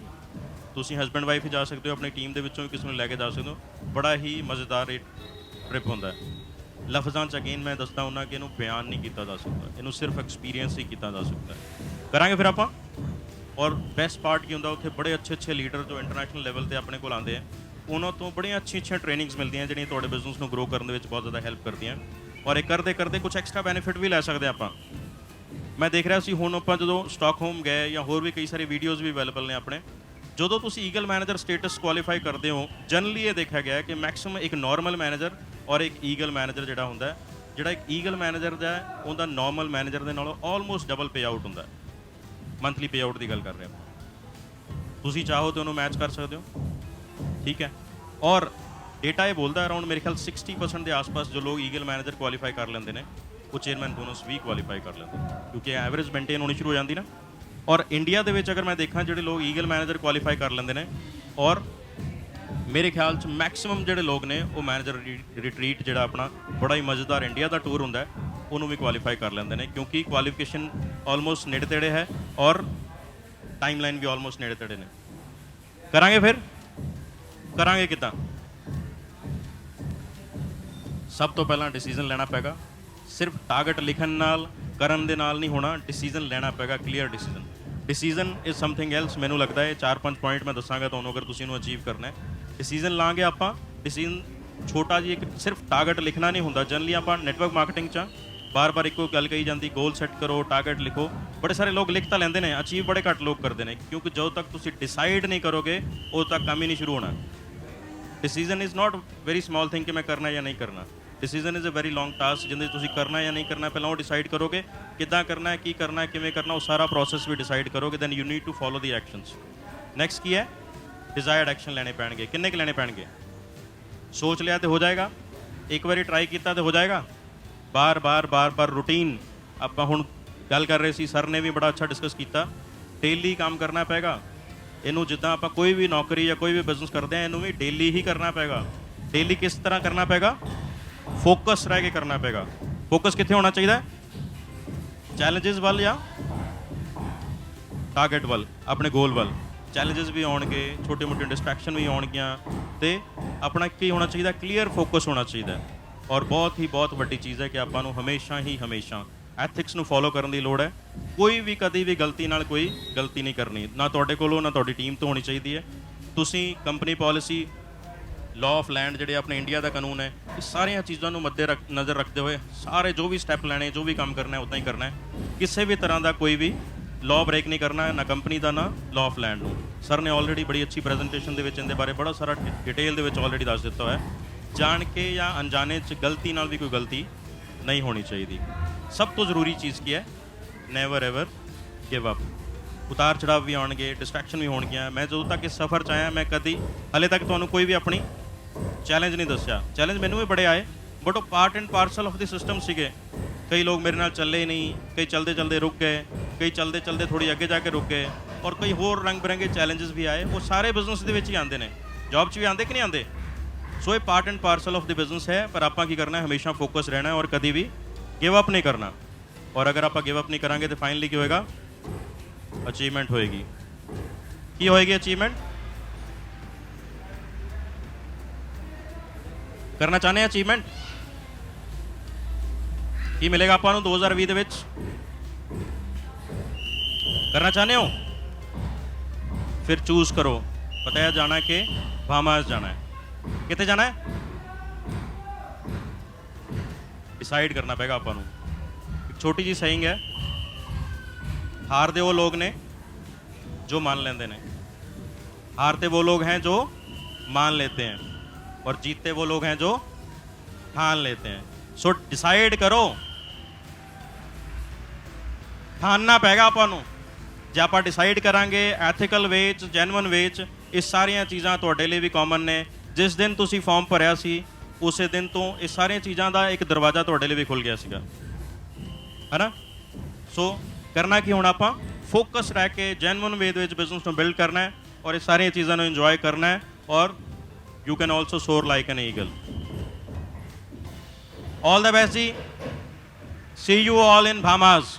ਤੁਸੀਂ ਹਸਬੈਂਡ ਵਾਈਫ ਹੀ ਜਾ ਸਕਦੇ ਹੋ, ਆਪਣੀ ਟੀਮ ਦੇ ਵਿੱਚੋਂ ਵੀ ਕਿਸੇ ਨੂੰ ਲੈ ਕੇ ਜਾ ਸਕਦੇ ਹੋ। ਬੜਾ ਹੀ ਮਜ਼ੇਦਾਰ ਇਹ ਟ੍ਰਿਪ ਹੁੰਦਾ ਹੈ। ਲਫ਼ਜ਼ਾਂ 'ਚ ਅਗੇਨ ਮੈਂ ਦੱਸਦਾ ਹੁੰਦਾ ਕਿ ਇਹਨੂੰ ਬਿਆਨ ਨਹੀਂ ਕੀਤਾ ਜਾ ਸਕਦਾ, ਇਹਨੂੰ ਸਿਰਫ ਐਕਸਪੀਰੀਅੰਸ ਹੀ ਕੀਤਾ ਜਾ ਸਕਦਾ ਹੈ। ਕਰਾਂਗੇ ਫਿਰ ਆਪਾਂ। ਔਰ ਬੈਸਟ ਪਾਰਟ ਕੀ ਹੁੰਦਾ, ਉੱਥੇ ਬੜੇ ਅੱਛੇ ਲੀਡਰ ਜੋ ਇੰਟਰਨੈਸ਼ਨਲ ਲੈਵਲ ਤੇ ਆਪਣੇ ਕੋਲ ਆਉਂਦੇ ਆ, ਉਹਨਾਂ ਤੋਂ ਬੜੀਆਂ ਅੱਛੀਆਂ ਟ੍ਰੇਨਿੰਗਸ ਮਿਲਦੀਆਂ, ਜਿਹੜੀਆਂ ਤੁਹਾਡੇ ਬਿਜ਼ਨਸ ਨੂੰ ਗਰੋ ਕਰਨ ਦੇ ਵਿੱਚ ਬਹੁਤ ਜ਼ਿਆਦਾ ਹੈਲਪ ਕਰਦੀਆਂ। ਔਰ ਇਹ ਕਰਦੇ ਕੁਝ ਐਕਸਟਰਾ ਬੈਨੀਫਿਟ ਵੀ ਲੈ ਸਕਦੇ ਆਪਾਂ। ਮੈਂ ਦੇਖ ਰਿਹਾ ਸੀ ਹੁਣ ਆਪਾਂ ਜਦੋਂ ਸਟਾਕਹੋਮ ਗਏ, ਜਾਂ ਹੋਰ ਵੀ ਕਈ ਸਾਰੇ ਵੀਡੀਓਜ਼ ਵੀ ਅਵੇਲੇਬਲ ਨੇ ਆਪਣੇ, ਜਦੋਂ ਤੁਸੀਂ ਈਗਲ ਮੈਨੇਜਰ ਸਟੇਟਸ ਕੁਆਲੀਫਾਈ ਕਰਦੇ ਹੋ, ਜਨਰਲੀ ਇਹ ਦੇਖਿਆ ਗਿਆ ਕਿ ਮੈਕਸਿਮਮ ਇੱਕ ਨਾਰਮਲ ਮੈਨੇਜਰ ਔਰ ਇੱਕ ਈਗਲ ਮੈਨੇਜਰ ਜਿਹੜਾ ਹੁੰਦਾ, ਜਿਹੜਾ ਇੱਕ ਈਗਲ ਮੈਨੇਜਰ ਦਾ ਉਹਦਾ ਨਾਰਮਲ ਮੈਨੇਜਰ ਦੇ ਨਾਲੋਂ ਆਲਮੋਸਟ ਡਬਲ ਪੇ ਆਊਟ ਹੁੰਦਾ। ਮੰਥਲੀ ਪੇ ਆਊਟ ਦੀ ਗੱਲ ਕਰ ਰਹੇ ਹਾਂ। ਤੁਸੀਂ ਚਾਹੋ ਤਾਂ ਉਹਨੂੰ ਮੈਚ ਕਰ ਸਕਦੇ ਹੋ, ਠੀਕ ਹੈ। ਔਰ ਡੇਟਾ ਇਹ ਬੋਲਦਾ ਅਰਾਊਂਡ ਮੇਰੇ ਖਿਆਲ 60% ਦੇ ਆਸ-ਪਾਸ ਜੋ ਲੋਕ ਈਗਲ ਮੈਨੇਜਰ ਕੁਆਲੀਫਾਈ ਕਰ ਲੈਂਦੇ ਨੇ, ਉਹ ਚੇਅਰਮੈਨ ਬੋਨਸ ਵੀ ਕੁਆਲੀਫਾਈ ਕਰ ਲੈਂਦੇ, ਕਿਉਂਕਿ ਐਵਰੇਜ ਮੇਨਟੇਨ ਹੋਣੀ ਸ਼ੁਰੂ ਹੋ ਜਾਂਦੀ ਨਾ। ਔਰ ਇੰਡੀਆ ਦੇ ਵਿੱਚ ਅਗਰ ਮੈਂ ਦੇਖਾਂ, ਜਿਹੜੇ ਲੋਕ ਈਗਲ ਮੈਨੇਜਰ ਕੁਆਲੀਫਾਈ ਕਰ ਲੈਂਦੇ ਨੇ, ਔਰ ਮੇਰੇ ਖਿਆਲ 'ਚ ਮੈਕਸਿਮਮ ਜਿਹੜੇ ਲੋਕ ਨੇ ਉਹ ਮੈਨੇਜਰ ਰਿਟਰੀਟ ਜਿਹੜਾ ਆਪਣਾ ਬੜਾ ਹੀ ਮਜ਼ੇਦਾਰ ਇੰਡੀਆ ਦਾ ਟੂਰ ਹੁੰਦਾ, ਉਹਨੂੰ ਵੀ ਕੁਆਲੀਫਾਈ ਕਰ ਲੈਂਦੇ ਨੇ, ਕਿਉਂਕਿ ਕੁਆਲੀਫਿਕੇਸ਼ਨ ਆਲਮੋਸਟ ਨੇੜੇ ਤੇੜੇ ਹੈ ਔਰ ਟਾਈਮਲਾਈਨ ਵੀ ਆਲਮੋਸਟ ਨੇੜੇ ਤੇੜੇ ਨੇ। ਕਰਾਂਗੇ ਫਿਰ? ਕਰਾਂਗੇ ਕਿੱਦਾਂ? ਸਭ ਤੋਂ ਪਹਿਲਾਂ ਡਿਸੀਜਨ ਲੈਣਾ ਪੈਗਾ। ਸਿਰਫ ਟਾਰਗੇਟ ਲਿਖਣ ਨਾਲ, ਕਰਨ ਦੇ ਨਾਲ ਨਹੀਂ ਹੋਣਾ, ਡਿਸੀਜਨ ਲੈਣਾ ਪੈਗਾ, clear decision. Decision is something else. ਮੈਨੂੰ ਲੱਗਦਾ ਹੈ 4-5 ਪੁਆਇੰਟ ਮੈਂ ਦੱਸਾਂਗਾ ਤੁਹਾਨੂੰ, ਅਗਰ ਤੁਸੀਂ ਇਹਨੂੰ ਅਚੀਵ ਕਰਨਾ ਹੈ। ਡਿਸੀਜਨ ਲਾਂਗੇ ਆਪਾਂ। ਡਿਸੀਜਨ ਛੋਟਾ ਜੀ ਇੱਕ ਸਿਰਫ ਟਾਰਗੇਟ ਲਿਖਣਾ ਨਹੀਂ ਹੁੰਦਾ। ਜਨਰਲੀ ਆਪਾਂ ਨੈਟਵਰਕ ਮਾਰਕੀਟਿੰਗ 'ਚ ਬਾਰ ਬਾਰ ਇੱਕੋ ਗੱਲ ਕਹੀ ਜਾਂਦੀ, ਗੋਲ ਸੈੱਟ ਕਰੋ, ਟਾਰਗੇਟ ਲਿਖੋ। ਬੜੇ ਸਾਰੇ ਲੋਕ ਲਿਖ ਤਾਂ ਲੈਂਦੇ ਨੇ, ਅਚੀਵ ਬੜੇ ਘੱਟ ਲੋਕ ਕਰਦੇ ਨੇ, ਕਿਉਂਕਿ ਜਦੋਂ ਤੱਕ ਤੁਸੀਂ ਡਿਸਾਈਡ ਨਹੀਂ ਕਰੋਗੇ ਉਦੋਂ ਤੱਕ ਕੰਮ ਹੀ ਨਹੀਂ ਸ਼ੁਰੂ ਹੋਣਾ। Decision is not very small thing ਕਿ ਮੈਂ ਕਰਨਾ ਜਾਂ ਨਹੀਂ ਕਰਨਾ। Decision is a very long task, ਜਿਹਦੇ ਤੁਸੀਂ ਕਰਨਾ ਜਾਂ ਨਹੀਂ ਕਰਨਾ ਪਹਿਲਾਂ ਉਹ ਡਿਸਾਈਡ ਕਰੋਗੇ, ਕਿੱਦਾਂ ਕਰਨਾ ਹੈ, ਕੀ ਕਰਨਾ ਹੈ, ਕਿਵੇਂ ਕਰਨਾ, ਉਹ ਸਾਰਾ ਪ੍ਰੋਸੈਸ ਵੀ ਡਿਸਾਈਡ ਕਰੋਗੇ, then you need to follow the actions. Next ਕੀ ਹੈ? ਡਿਜ਼ਾਇਰਡ ਐਕਸ਼ਨ ਲੈਣੇ ਪੈਣਗੇ। ਕਿੰਨੇ ਕੁ ਲੈਣੇ ਪੈਣਗੇ? ਸੋਚ ਲਿਆ ਤੇ ਹੋ ਜਾਏਗਾ, ਇੱਕ ਵਾਰੀ ਟਰਾਈ ਕੀਤਾ ਤੇ ਹੋ ਜਾਏਗਾ। ਬਾਰ-ਬਾਰ ਰੂਟੀਨ। ਆਪਾਂ ਹੁਣ ਗੱਲ ਕਰ ਰਹੇ ਸੀ, ਸਰ ਨੇ ਵੀ ਬੜਾ ਅੱਛਾ ਡਿਸਕਸ ਕੀਤਾ, ਡੇਲੀ ਕੰਮ ਕਰਨਾ ਪਏਗਾ ਇਹਨੂੰ। ਜਿੱਦਾਂ ਆਪਾਂ ਕੋਈ ਵੀ ਨੌਕਰੀ ਜਾਂ ਕੋਈ ਵੀ ਬਿਜ਼ਨਸ ਕਰਦੇ ਆ, ਇਹਨੂੰ ਵੀ ਡੇਲੀ ਹੀ ਕਰਨਾ ਪਏਗਾ। ਡੇਲੀ ਕਿਸ ਤਰ੍ਹਾਂ ਕਰਨਾ ਪਏਗਾ? ਫੋਕਸ ਰਹਿ ਕੇ ਕਰਨਾ ਪਏਗਾ। ਫੋਕਸ ਕਿੱਥੇ ਹੋਣਾ ਚਾਹੀਦਾ? ਚੈਲੰਜਸ ਵੱਲ ਜਾਂ ਟਾਰਗੇਟ ਵੱਲ, ਆਪਣੇ ਗੋਲ ਵੱਲ। ਚੈਲੰਜਸ ਵੀ ਆਉਣਗੇ, ਛੋਟੇ ਮੋਟੇ ਡਿਸਟਰੈਕਸ਼ਨ ਵੀ ਆਉਣਗੀਆਂ, ਤੇ ਆਪਣਾ ਕੀ ਹੋਣਾ ਚਾਹੀਦਾ? ਕਲੀਅਰ ਫੋਕਸ ਹੋਣਾ ਚਾਹੀਦਾ। ਔਰ ਬਹੁਤ ਵੱਡੀ ਚੀਜ਼ ਹੈ ਕਿ ਆਪਾਂ ਨੂੰ ਹਮੇਸ਼ਾ ਐਥਿਕਸ ਨੂੰ ਫੋਲੋ ਕਰਨ ਦੀ ਲੋੜ ਹੈ। ਕੋਈ ਵੀ ਕਦੀ ਵੀ ਗਲਤੀ ਨਾਲ ਕੋਈ ਗਲਤੀ ਨਹੀਂ ਕਰਨੀ, ਨਾ ਤੁਹਾਡੇ ਕੋਲੋਂ ਨਾ ਤੁਹਾਡੀ ਟੀਮ ਤੋਂ ਹੋਣੀ ਚਾਹੀਦੀ ਹੈ। ਤੁਸੀਂ company policy, law of land, ਜਿਹੜੇ ਆਪਣੇ ਇੰਡੀਆ ਦਾ ਕਾਨੂੰਨ ਹੈ, ਇਹ ਸਾਰੀਆਂ ਚੀਜ਼ਾਂ ਨੂੰ ਨਜ਼ਰ ਰੱਖਦੇ ਹੋਏ ਸਾਰੇ ਜੋ ਵੀ ਸਟੈਪ ਲੈਣੇ, ਜੋ ਵੀ ਕੰਮ ਕਰਨਾ ਹੈ, ਉੱਦਾਂ ਹੀ ਕਰਨਾ ਹੈ। ਕਿਸੇ ਵੀ ਤਰ੍ਹਾਂ ਦਾ ਕੋਈ ਵੀ ਲਾਅ ਬ੍ਰੇਕ ਨਹੀਂ ਕਰਨਾ ਹੈ, ਨਾ ਕੰਪਨੀ ਦਾ, ਨਾ ਲਾਅ ਆਫ ਲੈਂਡ ਨੂੰ। ਸਰ ਨੇ ਆਲਰੇਡੀ ਬੜੀ ਅੱਛੀ ਪ੍ਰੈਜੈਂਟੇਸ਼ਨ ਦੇ ਵਿੱਚ ਇਹਦੇ ਬਾਰੇ ਬੜਾ ਸਾਰਾ ਡਿਟੇਲ ਦੇ ਵਿੱਚ ਆਲਰੇਡੀ ਦੱਸ ਦਿੱਤਾ ਹੋਇਆ। ਜਾਣ ਕੇ ਜਾਂ ਅਣਜਾਣੇ 'ਚ ਗਲਤੀ ਨਾਲ ਵੀ ਕੋਈ ਗਲਤੀ ਨਹੀਂ ਹੋਣੀ ਚਾਹੀਦੀ। ਸਭ ਤੋਂ ਜ਼ਰੂਰੀ ਚੀਜ਼ ਕੀ ਹੈ? Never ever give up. ਉਤਾਰ ਚੜਾਵ ਵੀ ਆਉਣਗੇ, ਡਿਸਟਰੈਕਸ਼ਨ ਵੀ ਹੋਣਗੀਆਂ। ਮੈਂ ਜਦੋਂ ਤੱਕ ਇਸ ਸਫ਼ਰ 'ਚ ਆਇਆ, ਮੈਂ ਕਦੀ ਹਾਲੇ ਤੱਕ ਤੁਹਾਨੂੰ ਕੋਈ ਵੀ ਆਪਣੀ ਚੈਲੰਜ ਨਹੀਂ ਦੱਸਿਆ। ਚੈਲੰਜ ਮੈਨੂੰ ਵੀ ਬੜੇ ਆਏ, ਬਟ ਉਹ part and parcel of the system ਸੀਗੇ। ਕਈ ਲੋਕ ਮੇਰੇ ਨਾਲ ਚੱਲੇ ਨਹੀਂ, ਕਈ ਚਲਦੇ ਰੁਕ ਗਏ, ਕਈ ਚਲਦੇ ਥੋੜੀ ਅੱਗੇ ਜਾ ਕੇ ਰੁਕ ਗਏ, ਔਰ ਕਈ ਹੋਰ ਰੰਗ ਬਿਰੰਗੇ ਚੈਲੰਜਸ ਵੀ ਆਏ। ਉਹ ਸਾਰੇ ਬਿਜ਼ਨਸ ਦੇ ਵਿੱਚ ਹੀ ਆਉਂਦੇ ਨੇ, ਜੌਬ 'ਚ ਵੀ ਆਉਂਦੇ ਕਿ ਨਹੀਂ ਆਉਂਦੇ। ਸੋ ਇਹ part and parcel of the business ਹੈ। ਪਰ ਆਪਾਂ ਕੀ ਕਰਨਾ ਹੈ? ਹਮੇਸ਼ਾ ਫੋਕਸ ਰਹਿਣਾ ਹੈ ਔਰ ਕਦੀ ਵੀ ਗਿਵ ਅਪ ਨਹੀਂ ਕਰਨਾ। ਔਰ ਅਗਰ ਆਪਾਂ ਗਿਵ ਅਪ ਨਹੀਂ ਕਰਾਂਗੇ ਤਾਂ ਫਾਈਨਲੀ ਕੀ ਹੋਏਗਾ? ਅਚੀਵਮੈਂਟ ਹੋਏਗੀ। ਕੀ ਹੋਏਗੀ ਅਚੀਵਮੈਂਟ? ਕਰਨਾ ਚਾਹੁੰਦੇ ਆ ਅਚੀਵਮੈਂਟ? ਕੀ ਮਿਲੇਗਾ ਆਪਾਂ ਨੂੰ 2020 ਦੇ ਵਿੱਚ? ਕਰਨਾ ਚਾਹੁੰਦੇ ਹੋ? ਫਿਰ ਚੂਜ਼ ਕਰੋ। ਪਤਾ ਹੈ ਜਾਣਾ ਕਿ ਬਾਹਾਮਾਸ ਜਾਣਾ ਹੈ। ਕਿੱਥੇ ਜਾਣਾ ਹੈ? ਡਿਸਾਈਡ ਕਰਨਾ ਪਏਗਾ ਆਪਾਂ ਨੂੰ। ਇੱਕ ਛੋਟੀ ਜਿਹੀ ਸੇਇੰਗ ਹੈ, ਹਾਰਦੇ ਉਹ ਲੋਕ ਨੇ ਜੋ ਮੰਨ ਲੈਂਦੇ ਨੇ, हारते वो लोग हैं जो मान लेते हैं, और जीतते वो लोग हैं जो ठान लेते हैं। सो डिसाइड करो, ठानना ਪੈਗਾ ਆਪਾਂ ਨੂੰ। ਜੇ ਆਪਾਂ ਡਿਸਾਈਡ ਕਰਾਂਗੇ ਐਥੀਕਲ ਵੇ 'ਚ, ਜੈਨੂਅਨ ਵੇ 'ਚ, ਇਹ ਸਾਰੀਆਂ ਚੀਜ਼ਾਂ ਤੁਹਾਡੇ ਲਈ ਵੀ ਕਾਮਨ ਨੇ। ਜਿਸ ਦਿਨ ਤੁਸੀਂ ਫਾਰਮ ਭਰਿਆ ਸੀ ਉਸੇ ਦਿਨ ਤੋਂ ਇਹ ਸਾਰੀਆਂ ਚੀਜ਼ਾਂ ਦਾ ਇੱਕ ਦਰਵਾਜ਼ਾ ਤੁਹਾਡੇ ਲਈ ਵੀ ਖੁੱਲ੍ਹ ਗਿਆ ਸੀਗਾ, ਹੈ ਨਾ। ਸੋ ਕਰਨਾ ਕੀ ਹੁਣ? ਆਪਾਂ ਫੋਕਸ ਰਹਿ ਕੇ ਜੈਨੂਅਨ ਵੇ ਦੇ ਵਿੱਚ ਬਿਜ਼ਨਸ ਨੂੰ ਬਿਲਡ ਕਰਨਾ ਹੈ ਔਰ ਇਹ ਸਾਰੀਆਂ ਚੀਜ਼ਾਂ ਨੂੰ ਇੰਜੋਏ ਕਰਨਾ ਹੈ। ਔਰ you can also soar like an eagle. All the best जी। See you all in Bahamas.